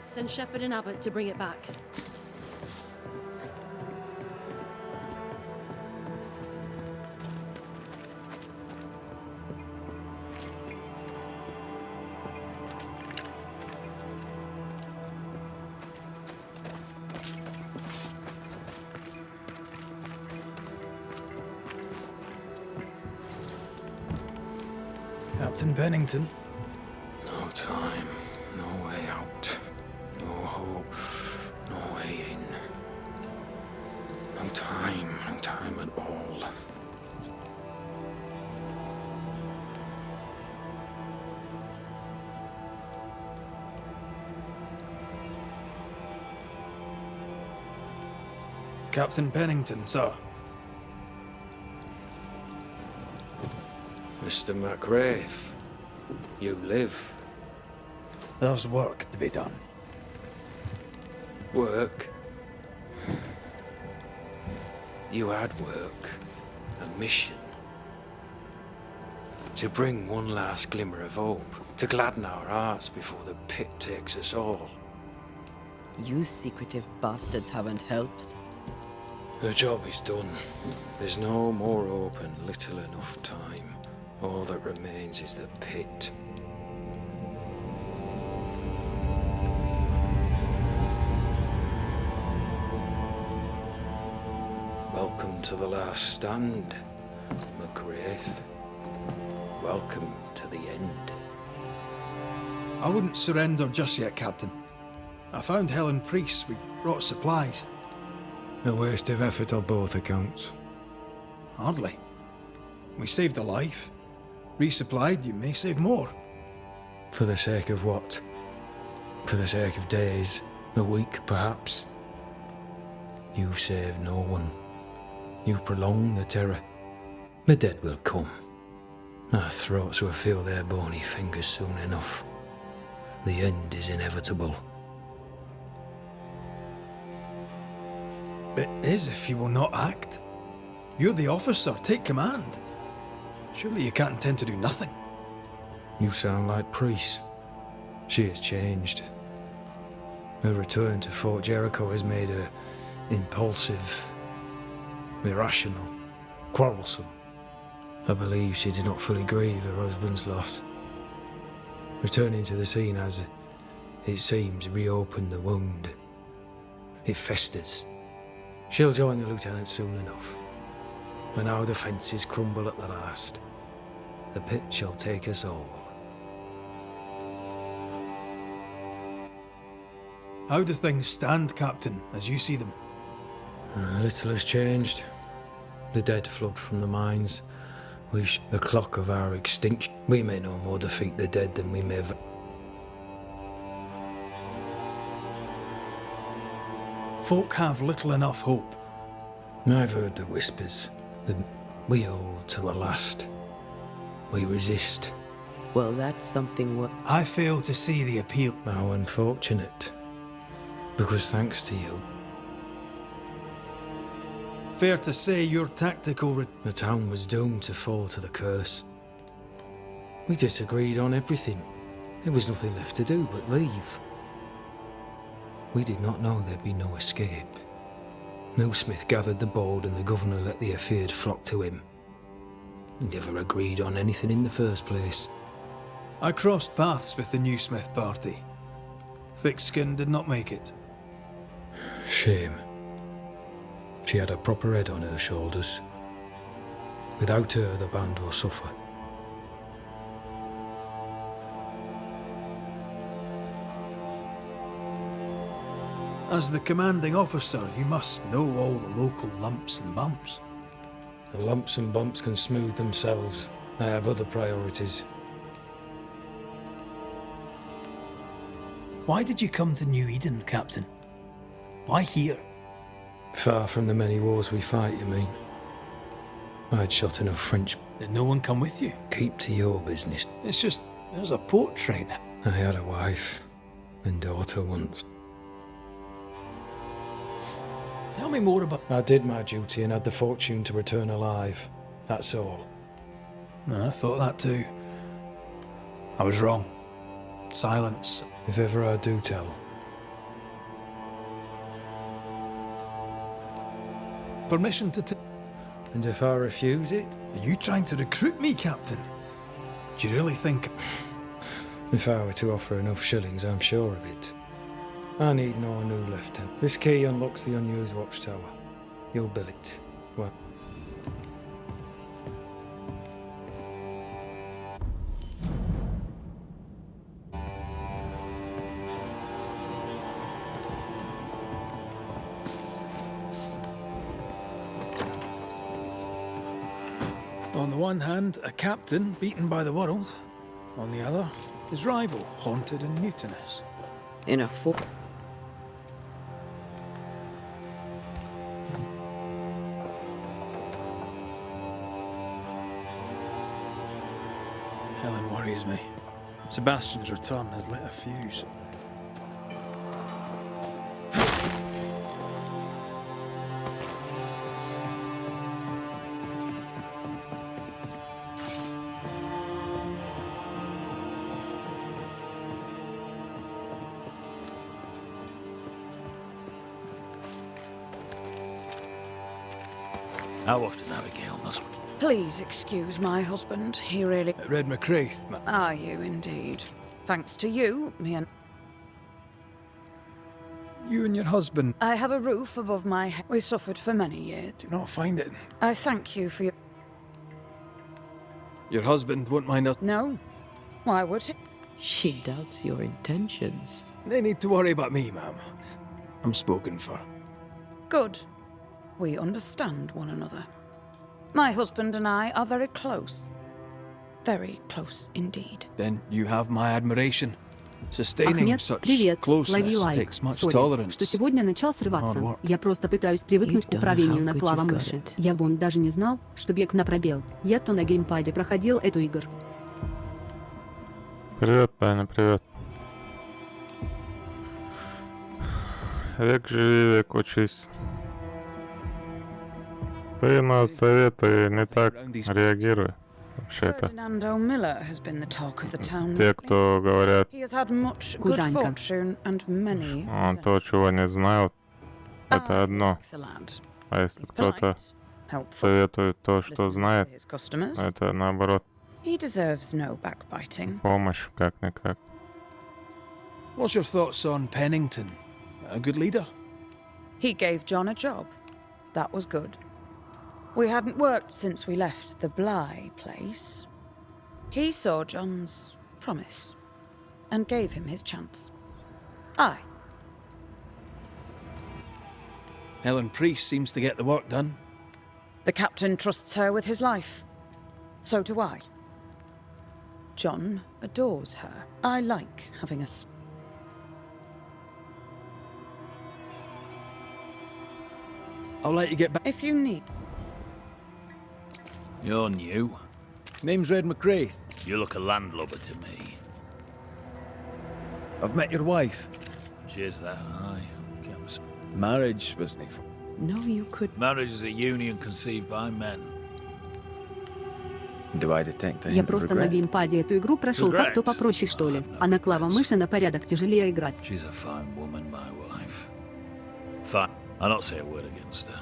Send Shepard and Abbott to bring it back. Captain Pennington. No time, no way out. No hope, no way in. No time at all. Captain Pennington, sir. Mr. McWraith, you live. There's work to be done. Work? You had work. A mission. To bring one last glimmer of hope. To gladden our hearts before the pit takes us all. You secretive bastards haven't helped. The job is done. There's no more hope and little enough time. All that remains is the pit. Welcome to the last stand, McWraith. Welcome to the end. I wouldn't surrender just yet, Captain. I found Helen Priest. We brought supplies. A waste of effort on both accounts. Hardly. We saved a life. Resupplied, you may save more. For the sake of what? For the sake of days, a week perhaps? You've saved no one. You've prolonged the terror. The dead will come. Our throats will feel their bony fingers soon enough. The end is inevitable. It is if you will not act. You're the officer, take command. Surely you can't intend to do nothing. You sound like Priest. She has changed. Her return to Fort Jericho has made her impulsive, irrational, quarrelsome. I believe she did not fully grieve her husband's loss. Returning to the scene has, it seems, reopened the wound. It festers, She'll join the lieutenant soon enough. When our defences crumble at the last, the pit shall take us all. How do things stand, Captain, as you see them? Little has changed. The dead flood from the mines. The clock of our extinction. We may no more defeat the dead than we may Folk have little enough hope. I've heard the whispers that we hold till the last. We resist. Well, that's something I fail to see the appeal. How unfortunate. Because thanks to you, Fair to say your tactical the town was doomed to fall to the curse. We disagreed on everything. There was nothing left to do but leave. We did not know there'd be no escape. Millsmith gathered the board and the governor let the affair flock to him. We never agreed on anything in the first place. I crossed paths with the new Smith party. Thick-Skin did not make it. Shame. She had a proper head on her shoulders. Without her, the band will suffer. As the commanding officer, you must know all the local lumps and bumps. The lumps and bumps can smooth themselves. I have other priorities. Why did you come to New Eden, Captain? Why here? Far from the many wars we fight, you mean? I'd shot enough French. Did no one come with you? Keep to your business. It's just, there's a port train. I had a wife and daughter once. Tell me more about... I did my duty and had the fortune to return alive. That's all. I thought that too. I was wrong. Silence. If ever I do tell. Permission to And if I refuse it? Are you trying to recruit me, Captain? Do you really think... If I were to offer enough shillings, I'm sure of it. I need no new lieutenant. This key unlocks the unused watchtower. You'll bill it. Well... On the one hand, a captain beaten by the world. On the other, his rival, haunted and mutinous. in a full... Helen worries me. Sebastian's return has lit a fuse. How often are we get on this one? Please excuse my husband. He really... Red McCraith. Are you indeed? Thanks to you, me and... You and your husband... I have a roof above my head. We suffered for many years. Do not find it. I thank you for your... Your husband won't mind us... No? Why would he? She doubts your intentions. No need to worry about me, ma'am. I'm spoken for. Good. We understand one another. My husband and I are very close. Very close indeed. Then you have my admiration. Sustaining Ахмед, such привет, лови closeness лайк. takes much Сори, tolerance. что сегодня начал срываться. Hard work. Я просто пытаюсь привыкнуть You к don't управлению know на how good клавом you got мыши. it. Я вон даже не знал, что бег на пробел. Я-то на геймпаде проходил эту игру. Привет, Таня, привет. Век живи, век учись. Ты на советы не так реагируй. Вообще-то. Ferdinando Miller has been the talk of the town Те, lately. кто говорят He has had much good Куранька. fortune and many... то, чего не знают, это I одно. like the lad. А если He's кто-то polite, helpful, советует то, что listens to знает, his customers. это наоборот He deserves no backbiting. помощь, как-никак. What's your thoughts on Pennington? A good leader? He gave John a job. that was good. We hadn't worked since we left the Bly place. He saw John's promise and gave him his chance. Aye. Helen Priest seems to get the work done. The captain trusts her with his life. So do I. John adores her. I like having a... I'll let you get back. If you need... You're new. Name's Red McWraith. You look a landlubber to me. I've met your wife. She's that high. Marriage was never. No, you could. Marriage is a union conceived by men. Do I detect the Я просто на геймпаде эту игру прошел так, то попроще, что ли. А на клавомыши на порядок тяжелее играть. She's a fine woman, my wife. Fine. I'll not say a word against her.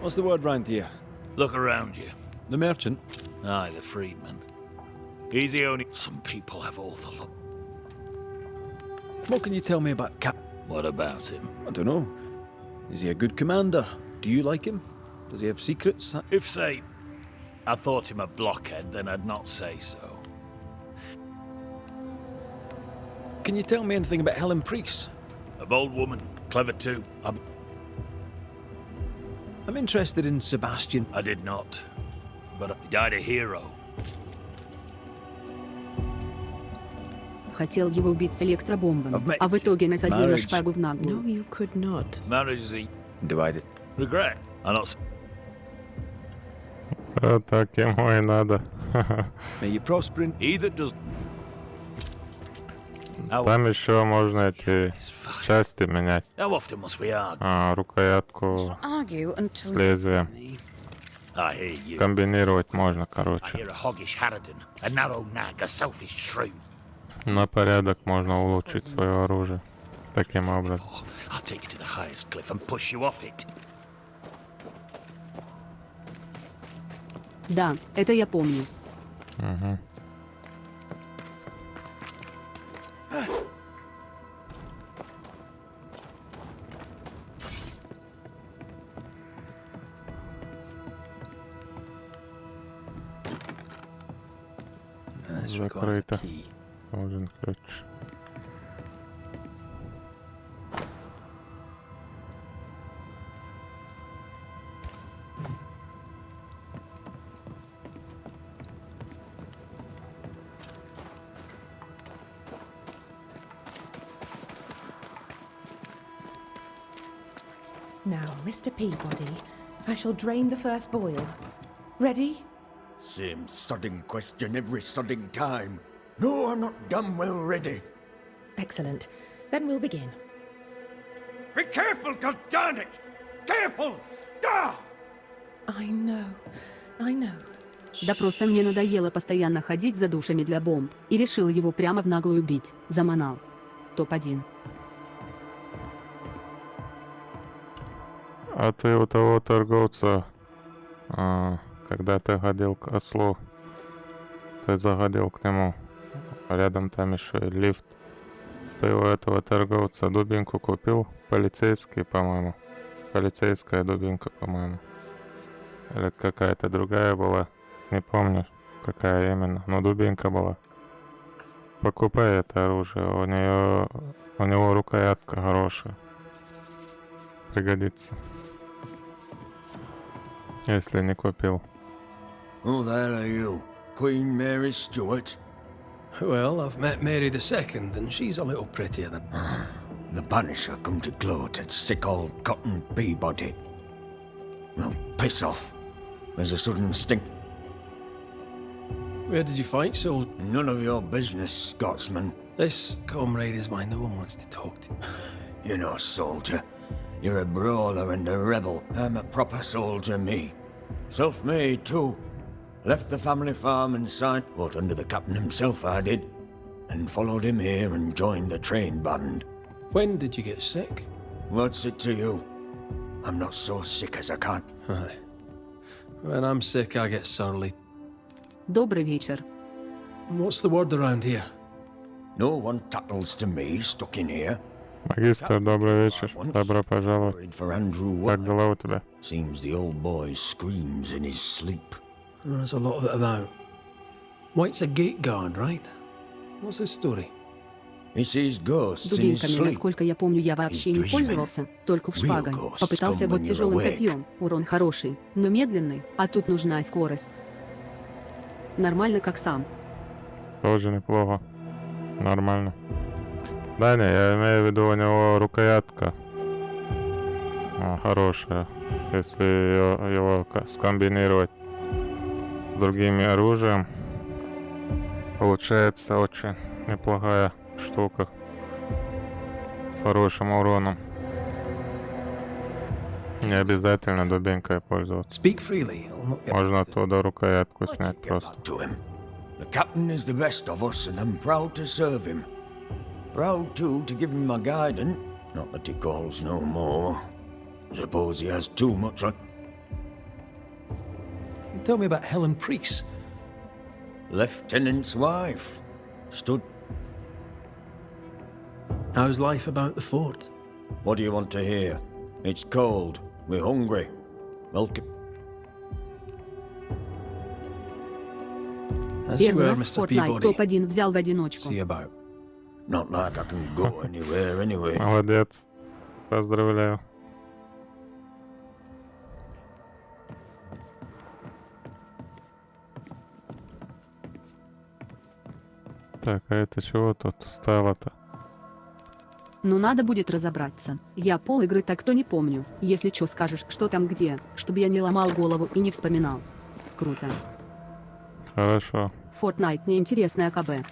What's the word round here? Look around you. The merchant? Aye, the freedman. He's the only... Some people have all the luck. What can you tell me about Cap? What about him? I don't know. Is he a good commander? Do you like him? Does he have secrets? If, say, I thought him a blockhead, then I'd not say so. Can you tell me anything about Helen Priest? A bold woman, clever too. I'm interested in Sebastian. I did not, but he died a hero. Хотел его убить с электробомбами, а в итоге насадила шпагу в No, наглую. you could not. Marriage is a Do I regret. I not. Так ему и надо. May you prosper in... He that does. Там еще можно эти части менять. How often must we argue? Рукоятку Argue с until... лезвием. I hear you. Комбинировать можно, I короче. hear a hoggish harridan, a narrow nag, a selfish shrew. На порядок можно улучшить свое оружие. Таким образом. I'll take you to the highest cliff and push you off it. Да, это я помню. Угу. Закрыто. Нужен ключ. Now, Mr. Peabody, I shall drain the first boil. Ready? Same sodding question every sodding time. No, I'm not damn well ready. Excellent. Then we'll begin. Be careful, goddammit! Careful! Ah! I know. I know. Да просто мне надоело постоянно ходить за душами для бомб, и решил его прямо в наглую бить. Заманал. Топ-1. А ты у того торговца, когда ты ходил к ослу, ты заходил к нему, рядом там еще и лифт. Ты у этого торговца дубинку купил? Полицейский, по-моему. Полицейская дубинка, по-моему. Или какая-то другая была. Не помню, какая именно, но дубинка была. Покупай это оружие, у него рукоятка хорошая. Пригодится. Если не купил. Who the hell are you? Queen Mary Stuart? Well, I've met Mary II, and she's a little prettier than... The Banisher come to gloat at sick old Cotton Peabody. Well, piss off. There's a sudden stink. Where did you fight, so? None of your business, Scotsman. This comrade is mine, no one wants to talk to. You're no soldier. You're a brawler and a rebel. I'm a proper soldier, me. Self-made, too. Left the family farm and signed, what, under the captain himself I did, and followed him here and joined the train band. When did you get sick? What's it to you? I'm not so sick as I can't. Aye. When I'm sick, I get surly. Добрый вечер. What's the word around here? No one tattles to me stuck in here. Магистр, добрый вечер. Добро пожаловать. Worried for Andrew Как White. дела у тебя? Seems the old boy screams in his sleep. There's a lot of it about. White's a gate guard, right? What's his story? He sees ghosts in his Дубинками, sleep. насколько я помню, я вообще не dreaming. пользовался, только шпагой. Real ghosts Попытался come вот when you're тяжелым awake. копьем. Урон хороший, но медленный, а тут нужна скорость. Нормально, как сам. Тоже неплохо. Нормально. Да не, я имею в виду, у него рукоятка хорошая. Если его скомбинировать с другими оружием, получается очень неплохая штука с хорошим уроном. Не обязательно дубинкой пользоваться. Speak freely. I'll not get Можно оттуда рукоятку снять Get просто. back to him. The captain is the best of us, and I'm proud to serve him. Proud, too, to give him my guidance. Not that he calls no more. Suppose he has too much on... You tell me about Helen Priest. Lieutenant's wife. Stood... How's life about the fort? What do you want to hear? It's cold. We're hungry. Welcome. As you Первый were, раз в Mr. Fortnite Peabody. топ-1 взял в одиночку. See about. Not like I can go anywhere anyway. Молодец. Поздравляю. Так, а это чего тут стало-то? Ну надо будет разобраться. Я пол игры так-то не помню. Если чё скажешь, что там где, чтобы я не ломал голову и не вспоминал. Круто. Хорошо. Fortnite неинтересная АКБ.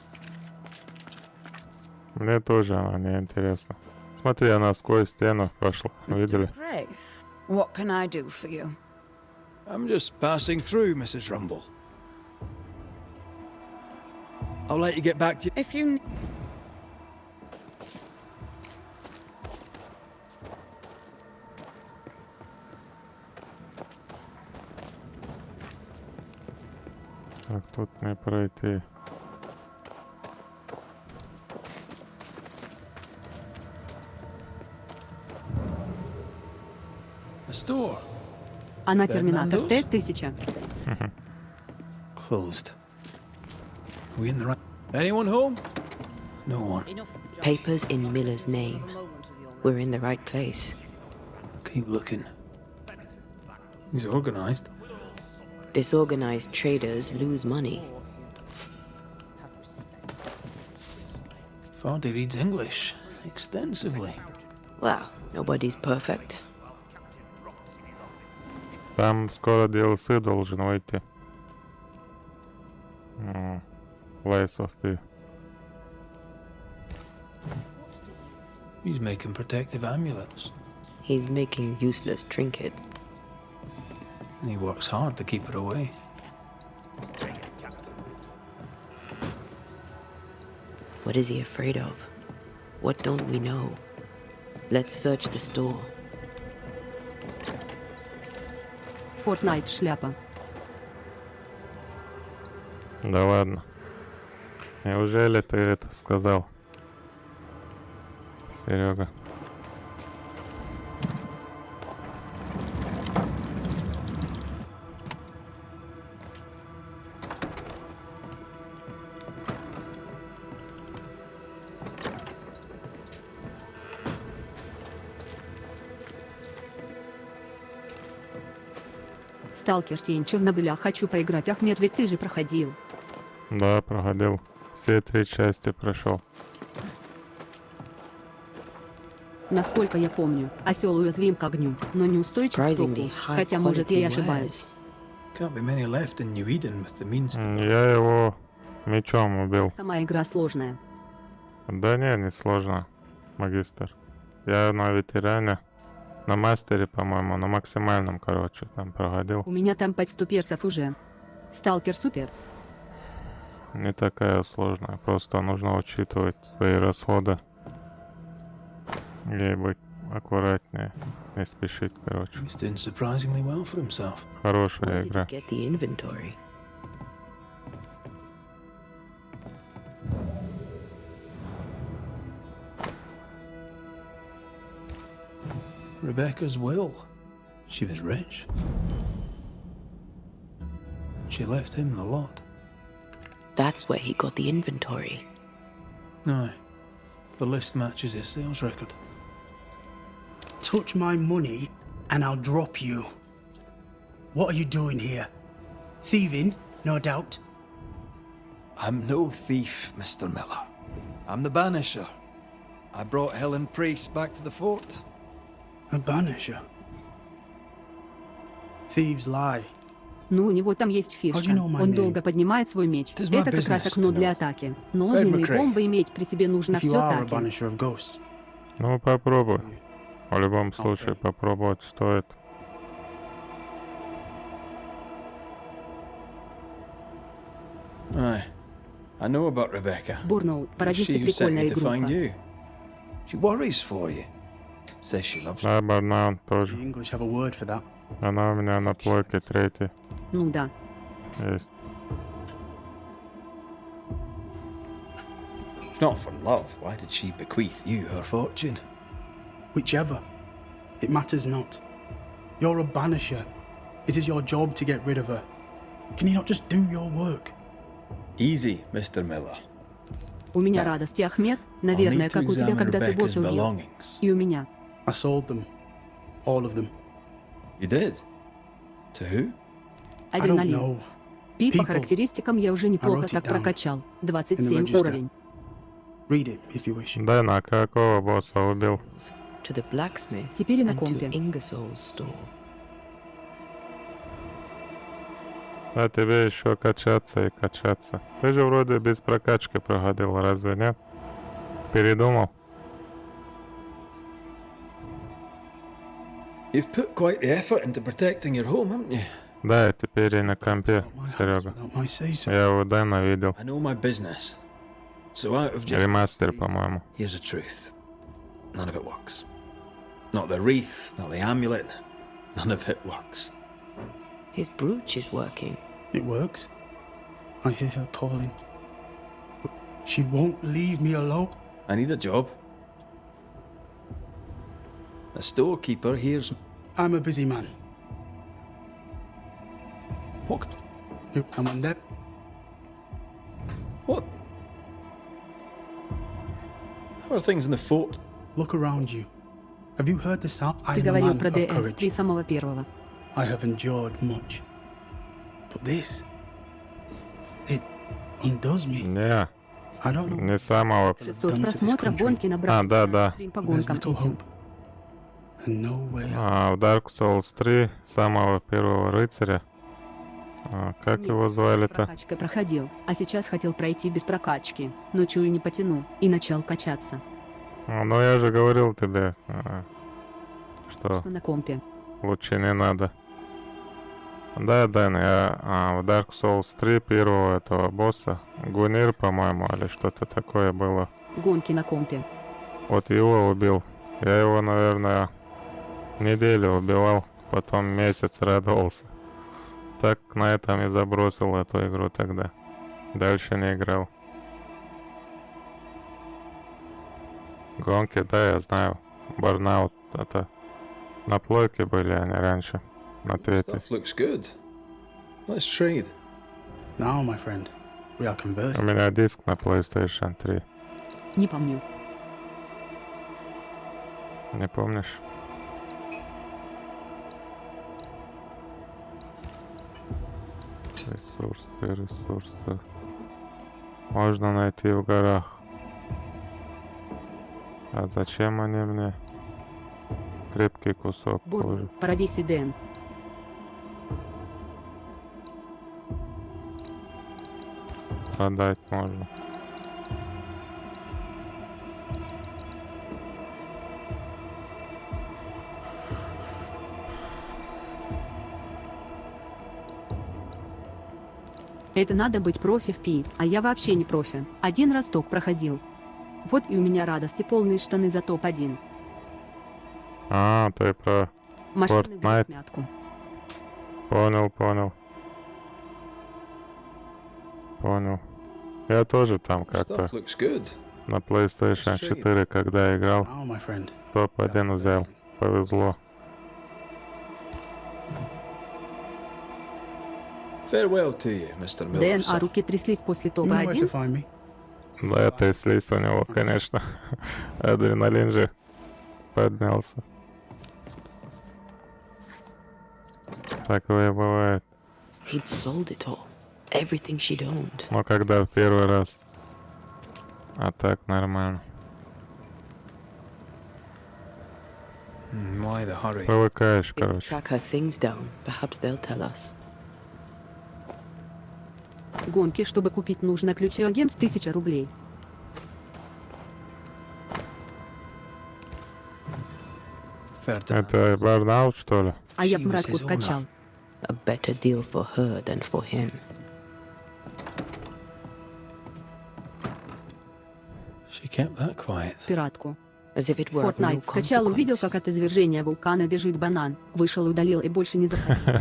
Мне тоже она не интересна. Смотри, она сквозь стену прошла. Видели? Grace, what can I do for you? I'm just passing through, Mrs. Rumble. I'll let you get back to... If you... Так, тут не пройти. A store. Она терминатор Nando's? Т-1000. Closed. We in the right? Anyone home? No one. Papers in Miller's name. We're in the right place. Keep looking. He's organized. Disorganized traders lose money. Vardy reads English extensively. Well, nobody's perfect. Там скоро DLC должен выйти. Place of P. He's making protective amulets. He's making useless trinkets. And he works hard to keep it away. What is he afraid of? What don't we know? Let's search the store. Fortnite шляпа. Да ладно. Неужели ты это сказал, Серега? Сталкер тень Чернобыля. Хочу поиграть. Ахмед, ведь ты же проходил. Да, проходил. Все 3 части прошел. Насколько я помню, осел уязвим к огню, но не устойчив к Surprisingly току. high Хотя, может, я и quality ошибаюсь. Can't be many left in New Eden with the means to... Я его мечом убил. Сама игра сложная. Да не сложно, магистр. Я на ветеране, на мастере, по-моему, на максимальном, короче, там проходил. У меня там 5 персов уже. Сталкер супер. Не такая сложная, просто нужно учитывать свои расходы. И быть аккуратнее, не спешить, короче. He's doing surprisingly well for himself. Хорошая Where did игра. you get the inventory? Rebecca's will. She was rich. She left him the lot. That's where he got the inventory. No. The list matches his sales record. Touch my money and I'll drop you. What are you doing here? Thieving, no doubt. I'm no thief, Mr. Miller. I'm the Banisher. I brought Helen Priest back to the fort. A banisher? Thieves lie. Ну, у него там есть фишка. Он долго поднимает свой меч. Это как раз окно для атаки. Но огненные бомбы иметь при себе нужно все таки. Ну, попробуй. В любом случае, попробовать стоит. Aye. I know about Rebecca. Бурноу, породится прикольная игрушка. She worries for you. Says she loves you. Да, Барнаун тоже. Она у меня на плойке 3. Ну да. Есть. If not for love, why did she bequeath you her fortune? Whichever. It matters not. You're a banisher. It is your job to get rid of her. Can you not just do your work? Easy, Mr. Miller. У меня радости, Ахмед. Наверное, как у тебя, когда ты босса убил. И у меня. I sold them. All of them. You did? To who? Адреналин. Пи по характеристикам я уже неплохо так прокачал. 27 уровень. Read it, if you wish. Да, на какого босса убил? To the blacksmith. Теперь и на and to компе. Ingersoll's store. А тебе еще качаться и качаться. Ты же вроде без прокачки проходил, разве нет? Передумал? You've put quite the effort into protecting your home, haven't you? Да, и теперь и на компе, Серега. Я его Дэна видел. I know my business. So out of Ремастер, по-моему. Here's the truth. None of it works. Not the wreath, not the amulet. None of it works. His brooch is working. It works. I hear her calling. She won't leave me alone. I need a job. The storekeeper hears... I'm a busy man. What? You come on there. What? How are things in the fort? Look around you. Have you heard the sound? I Ты am a говорил man про of ДС, courage. ты самого первого. I have endured much. But this... It undoes me. Не, I don't know. не самого. 600 просмотров, гонки набрал. Да. Стрим по There's гонкам. little hope. And no way. В Dark Souls 3 самого первого рыцаря. Как его звали-то? Прокачкой проходил, а сейчас хотел пройти без прокачки, но чую не потяну и начал качаться. Ну я же говорил тебе, что На компе. лучше не надо. Да, Дэн, я в Dark Souls 3 первого этого босса, Гунир, по-моему, или что-то такое было. Гонки на компе. Вот его убил. Я его, наверное, неделю убивал, потом месяц радовался. Так на этом и забросил эту игру тогда. Дальше не играл. Гонки, да, я знаю. Burnout, это на плойке были они раньше. На третьей. Stuff looks good. Let's trade. Now, my friend, we are У conversing. меня диск на PlayStation 3. Не помню. Не помнишь? Ресурсы. Можно найти в горах. А зачем они мне? Крепкий кусок кожи. Бурн, Парадис и Дэн. Продать можно. Это надо быть профи в пи, а я вообще не профи. Один раз топ проходил. Вот и у меня радости полные штаны за топ-1. Ты про Машины Fortnite. смятку. Понял. Я тоже там как-то Stuff looks good. на PlayStation 4, когда играл, Now, my friend, топ-1 взял. повезло. Farewell to you, Mr. Miller. Дэн, а sir. руки тряслись после You know where to ТОВ-1? find me. Да, тряслись у него, конечно. Адреналин же поднялся. Такое бывает. He'd sold it all. Everything she'd owned. Но когда в первый раз. А так нормально. Why the hurry? Привыкаешь, If we короче. track her things down, perhaps they'll tell us. Гонки, чтобы купить, нужно ключи агент 1000 рублей. Это Burnout, что ли? А я в мраку скачал. A better deal for her than for him. She kept that quiet. Пиратку. As if it were of no Fortnite скачал, увидел, consequence. как от извержения вулкана бежит банан. Вышел, удалил и больше не заходил.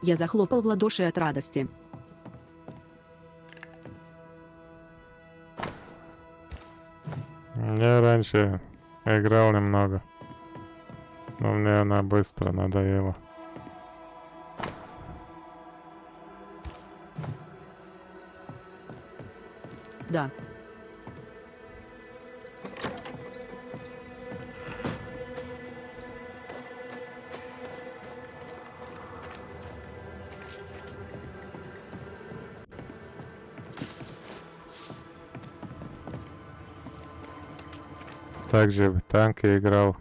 Я захлопал в ладоши от радости. Я раньше играл немного. Но мне она быстро надоела. Да. Также в танки играл.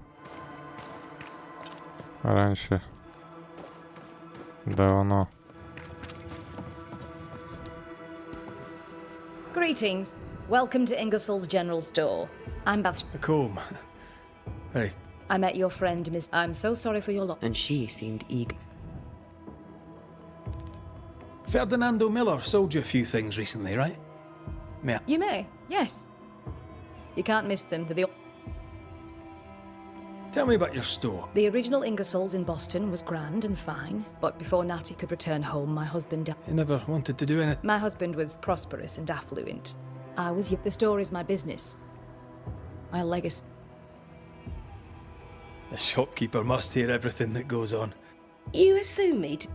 Раньше. Давно. Greetings. Welcome to Ingersoll's General Store. I'm Bath. A comb. Very. I met your friend, Miss. I'm so sorry for your loss. And she seemed eager. Ferdinando Miller sold you a few things recently, right? Yeah. You may, yes. You can't miss them. They're the Tell me about your store. The original Ingersoll's in Boston was grand and fine, but before Natty could return home, my husband died. You never wanted to do anything. My husband was prosperous and affluent. I was. The store is my business. My legacy. The shopkeeper must hear everything that goes on. You assume me to.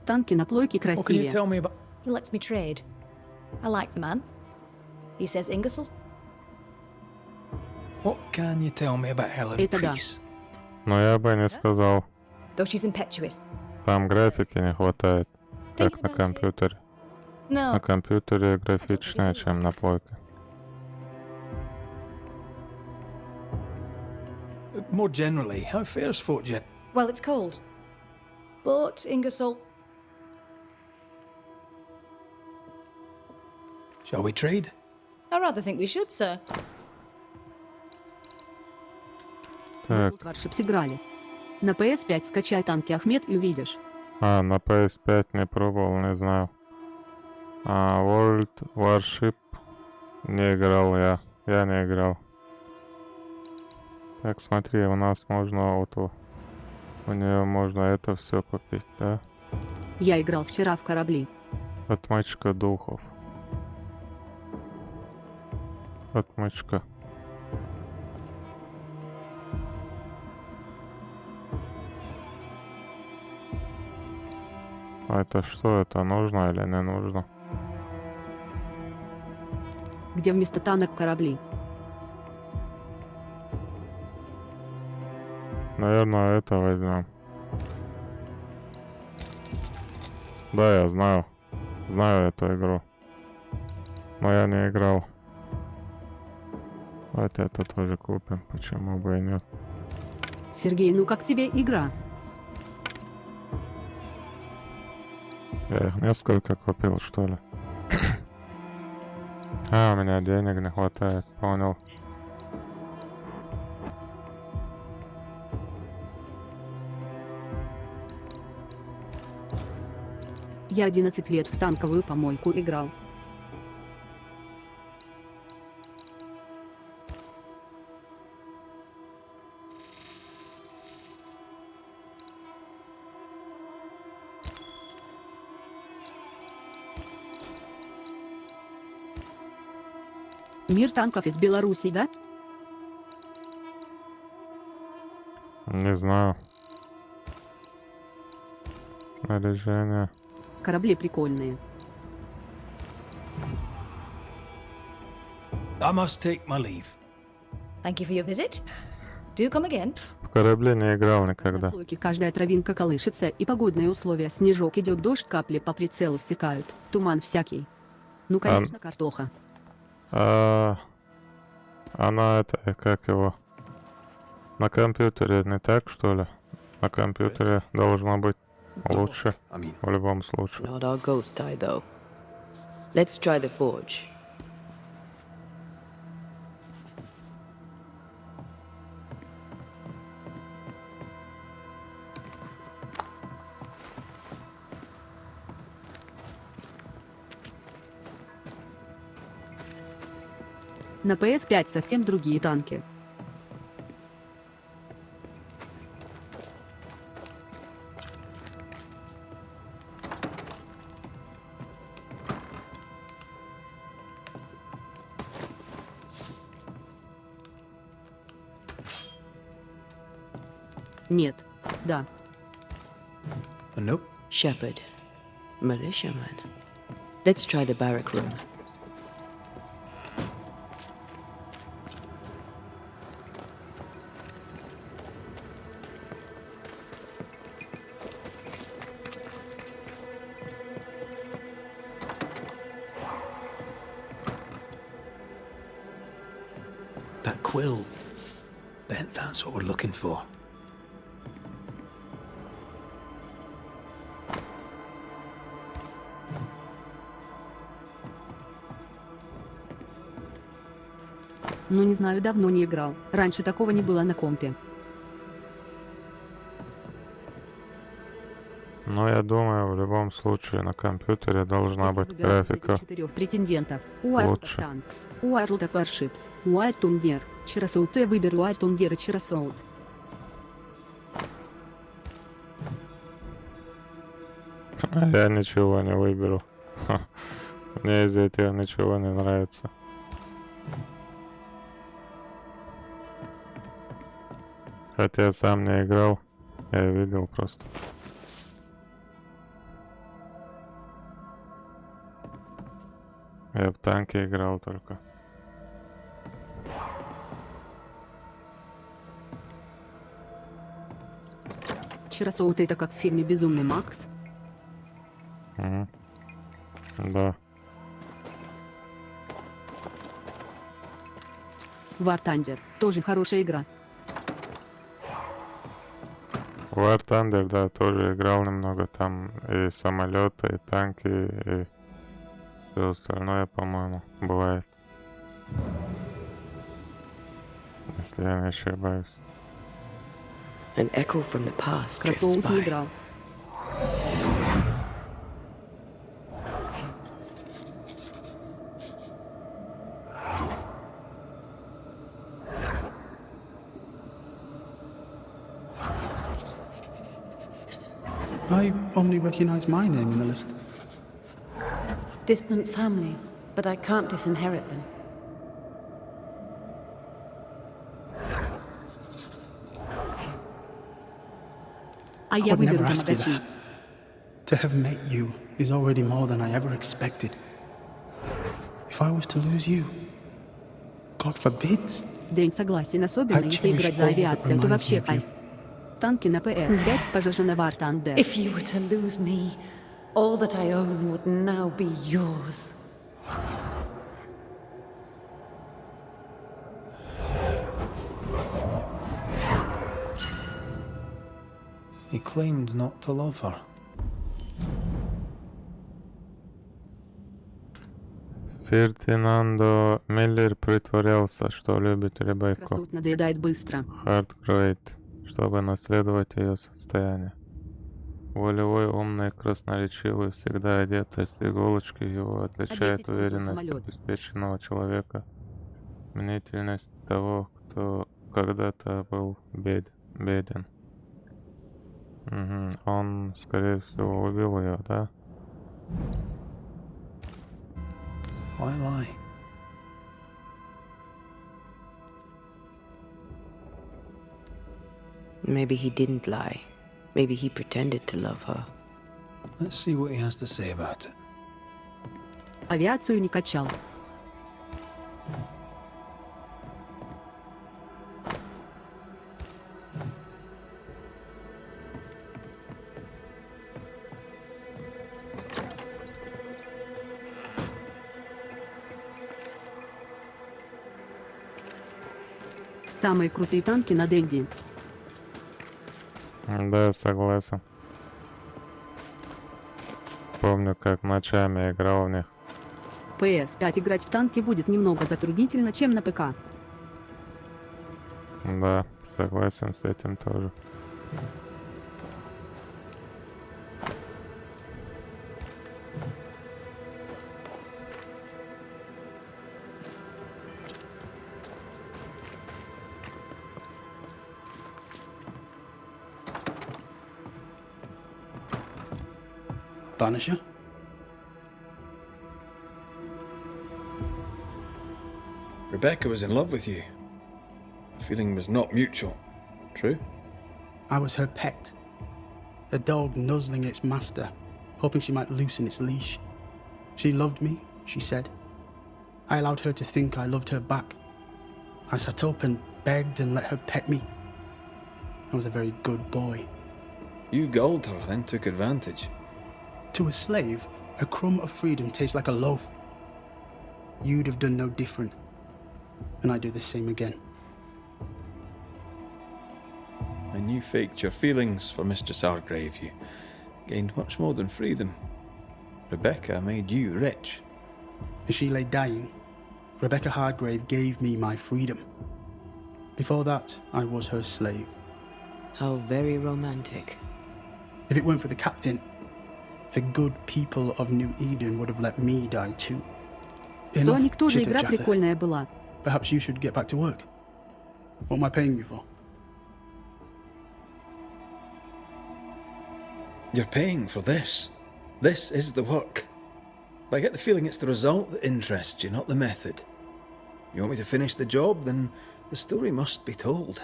Танки на плойке What can you красивее. tell me about... He lets me trade. I like the man. He says Ingersoll's. What can you tell me about Helen Это да. Priest? Но я бы не сказал. Though she's impetuous. Там графики не хватает. Как на about it. компьютере. No. На компьютере графичнее, чем на плойке. More generally, how fares Fort Jet? Well, it's cold. But Ingersoll. Shall we trade? I rather think we should, sir. Так, Warship сыграли. На PS5 скачай танки Ахмед и увидишь. на PS5 не пробовал, не знаю. World Warship не играл я. Я не играл. Так, смотри, у нас можно вот у нее можно это все купить, да? Я играл вчера в корабли. Отмычка духов. Отмычка. А это что? Это нужно или не нужно? Где вместо танок корабли. Наверное, это возьмем. Да, я знаю. Знаю эту игру. Но я не играл. Давайте это тоже купим. Почему бы и нет? Сергей, ну как тебе игра? Я их несколько купил, что ли? У меня денег не хватает, понял. Я 11 лет в танковую помойку играл. Мир танков из Беларуси, да? Не знаю. Снаряжение. Корабли прикольные. I must take my leave. Thank you for your visit. Do come again. В корабле не играл никогда. На плойке каждая травинка колышется, и погодные условия. Снежок идет, дождь, капли по прицелу стекают. Туман всякий. Ну, конечно, картоха. Она это, как его? На компьютере не так, что ли? На компьютере должно быть лучше. В любом случае. Not our ghost eye, though. Let's try the forge. На PS5 совсем другие танки. Нет. Да. Nope. Shepherd. Militiaman. Let's try the barrack room. That quill. Bet that's what we're looking for. Ну не знаю, давно не играл. Раньше такого не было на компе. Но я думаю, в любом случае на компьютере должна Если быть выбирать графика из этих 4 претендентов. World of лучше. Tanks, World of Warships, World Thunder, Чирасоут, то я выберу World Thunder и Чирасоут. Я ничего не выберу. Мне из этого ничего не нравится. Хотя сам не играл, я видел просто. Я в танке играл только. Чирасоут это как в фильме «Безумный Макс». Угу. Да. War Thunder тоже хорошая игра. War Thunder, да, тоже играл немного. Там и самолеты, и танки, и все остальное, по-моему, бывает. Если я не ошибаюсь. An echo from the past drifts Чирасоут не by. играл. I only recognize my name in the list. Distant family, but I can't disinherit them. А I я would never выберу ask you Тамагочи. that. To have met you is already more than I ever expected. If I was to lose you, God forbids, День согласен, особенно I если cherish играть за all that авиацию, то reminds вообще me of you. кайф. Танки на PS5 пожежу на War Thunder. If you were to lose me, all that I own would now be yours. He claimed not to love her. Фердинандо Миллер притворялся, что любит Ребекку Красот надоедает быстро. Хартгрейд, чтобы наследовать ее состояние. Волевой, умный, красноречивый, всегда одетый с иголочки, его отличает 10 фунтов уверенность самолет. обеспеченного человека, мнительность того, кто когда-то был беден. Мгм. Он, скорее всего, убил ее, да? Why lie? Maybe he didn't lie. Maybe he pretended to love her. Let's see what he has to say about it. Авиацию не качал. Самые крутые танки на Денди. Да, согласен. Помню, как ночами играл в них. PS5 играть в танки будет немного затруднительно, чем на ПК. Да, согласен с этим тоже. Banisher? Rebecca was in love with you. The feeling was not mutual. True? I was her pet. A dog nuzzling its master, hoping she might loosen its leash. She loved me, she said. I allowed her to think I loved her back. I sat up and begged and let her pet me. I was a very good boy. You gulled her, then took advantage. To a slave, a crumb of freedom tastes like a loaf. You'd have done no different, and I'd do the same again. When you faked your feelings for Mistress Hargrave, you gained much more than freedom. Rebecca made you rich. As she lay dying, Rebecca Hargrave gave me my freedom. Before that, I was her slave. How very romantic. If it weren't for the captain, the good people of New Eden would have let me die too. Sonic тоже игра прикольная была. Perhaps you should get back to work. What am I paying you for? You're paying for this. This is the work. But I get the feeling it's the result that interests you, not the method. You want me to finish the job, then the story must be told.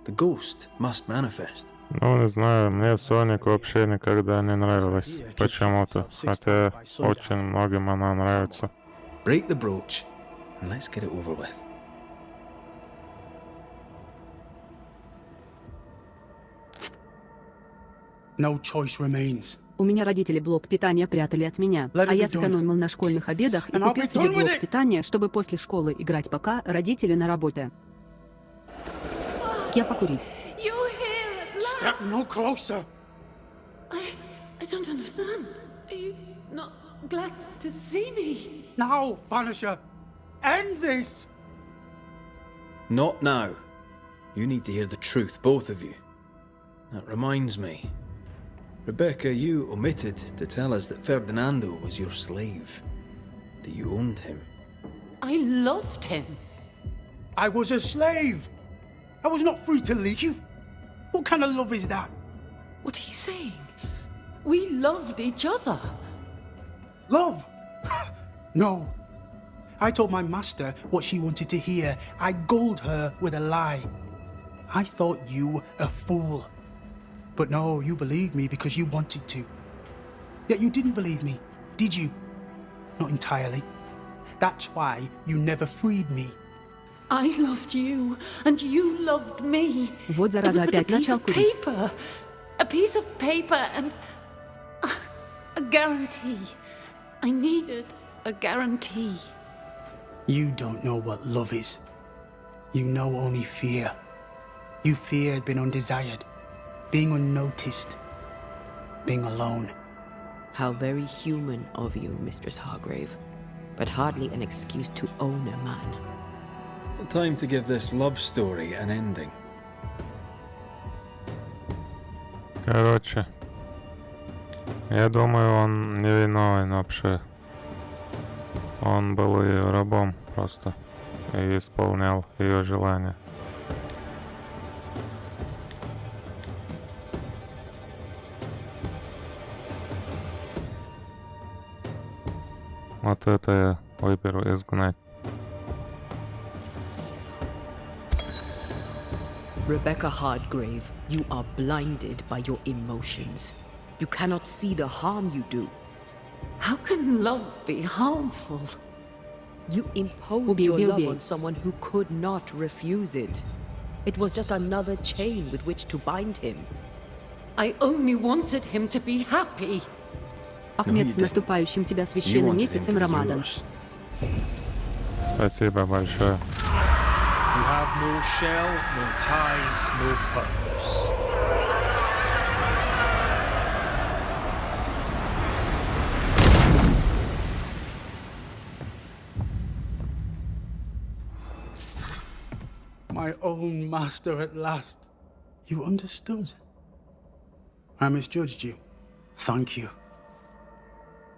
The ghost must manifest. Ну, не знаю, мне Соник вообще никогда не нравилась почему-то, хотя очень многим она нравится. Break the brooch, and let's get it over with. No choice remains. У меня родители блок питания прятали от меня, а я сэкономил на школьных обедах и купил себе блок питания, чтобы после школы играть, пока родители на работе. Я покурить. Step no closer. I don't understand. Are you not glad to see me? Now, Banisher, end this. Not now. You need to hear the truth, both of you. That reminds me. Rebecca, you omitted to tell us that Ferdinando was your slave. That you owned him. I loved him. I was a slave. I was not free to leave. What kind of love is that? What are you saying? We loved each other. Love? No. I told my master what she wanted to hear. I gulled her with a lie. I thought you a fool. But no, you believed me because you wanted to. Yet you didn't believe me, did you? Not entirely. That's why you never freed me. I loved you, and you loved me. Вот зараза опять начал курить. A piece of paper and a guarantee. I needed a guarantee. You don't know what love is. You know only fear. You feared being undesired, being unnoticed, being alone. How very human of you, Mistress Hargrave, but hardly an excuse to own a man. Time to give this love story an ending. Короче, я думаю, он невиновен вообще. Он был ее рабом просто и исполнял ее желания. Вот это я выберу изгнать. Rebecca Hardgrave, you are blinded by your emotions. You cannot see the harm you do. How can love be harmful? You imposed your love on someone who could not refuse it. It was just another chain with which to bind him. I only wanted him to be happy. Ахмед, с наступающим тебя священным месяцем Рамадан. Спасибо большое. You have no shell, no ties, no purpose. My own master at last. You understood. I misjudged you. Thank you.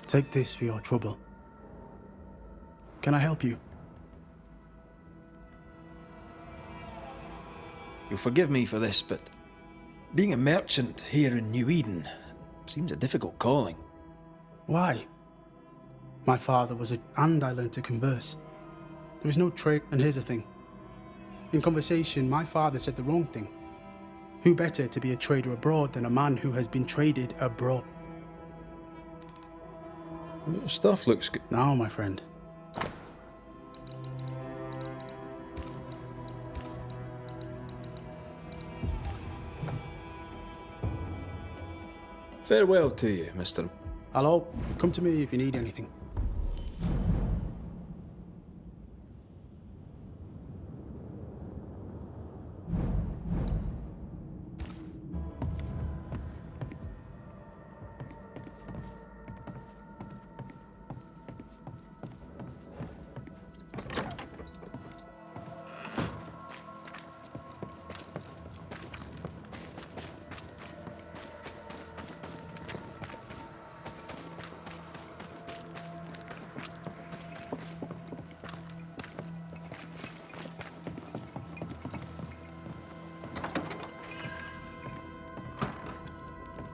Take this for your trouble. Can I help you? You'll forgive me for this, but being a merchant here in New Eden seems a difficult calling. Why? My father was and I learned to converse. There is no trade, and here's the thing. In conversation, my father said the wrong thing. Who better to be a trader abroad than a man who has been traded abroad? Your stuff looks good. Now, my friend. Farewell to you, Mr. Hello, come to me if you need anything.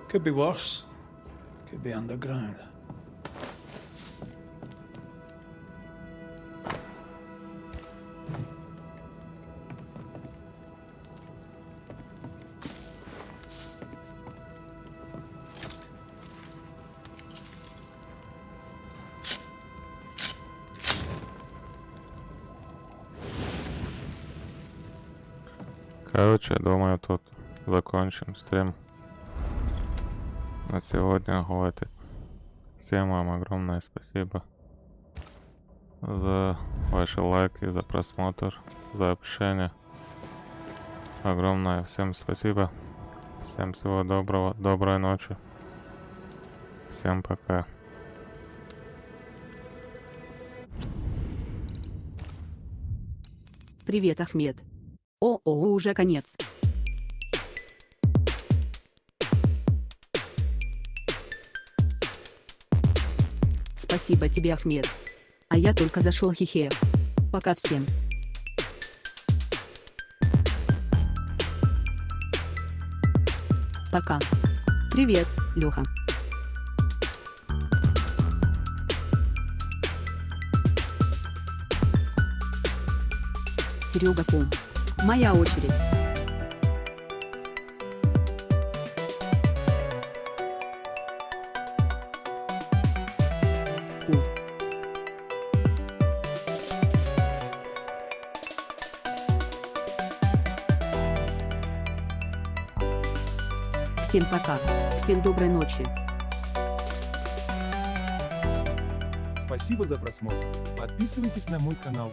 Could be worse. Could be underground. Короче, думаю, тут закончим стрим. На сегодня хватит. Всем вам огромное спасибо за ваши лайки, за просмотр, за общение. Огромное всем спасибо. Всем всего доброго, доброй ночи. Всем пока. Привет, Ахмед. О, уже конец. Спасибо тебе, Ахмед. А я только зашел, хихе. Пока всем. Пока. Привет, Леха. Серега Кум. Моя очередь. Всем пока. Всем доброй ночи. Спасибо за просмотр. Подписывайтесь на мой канал.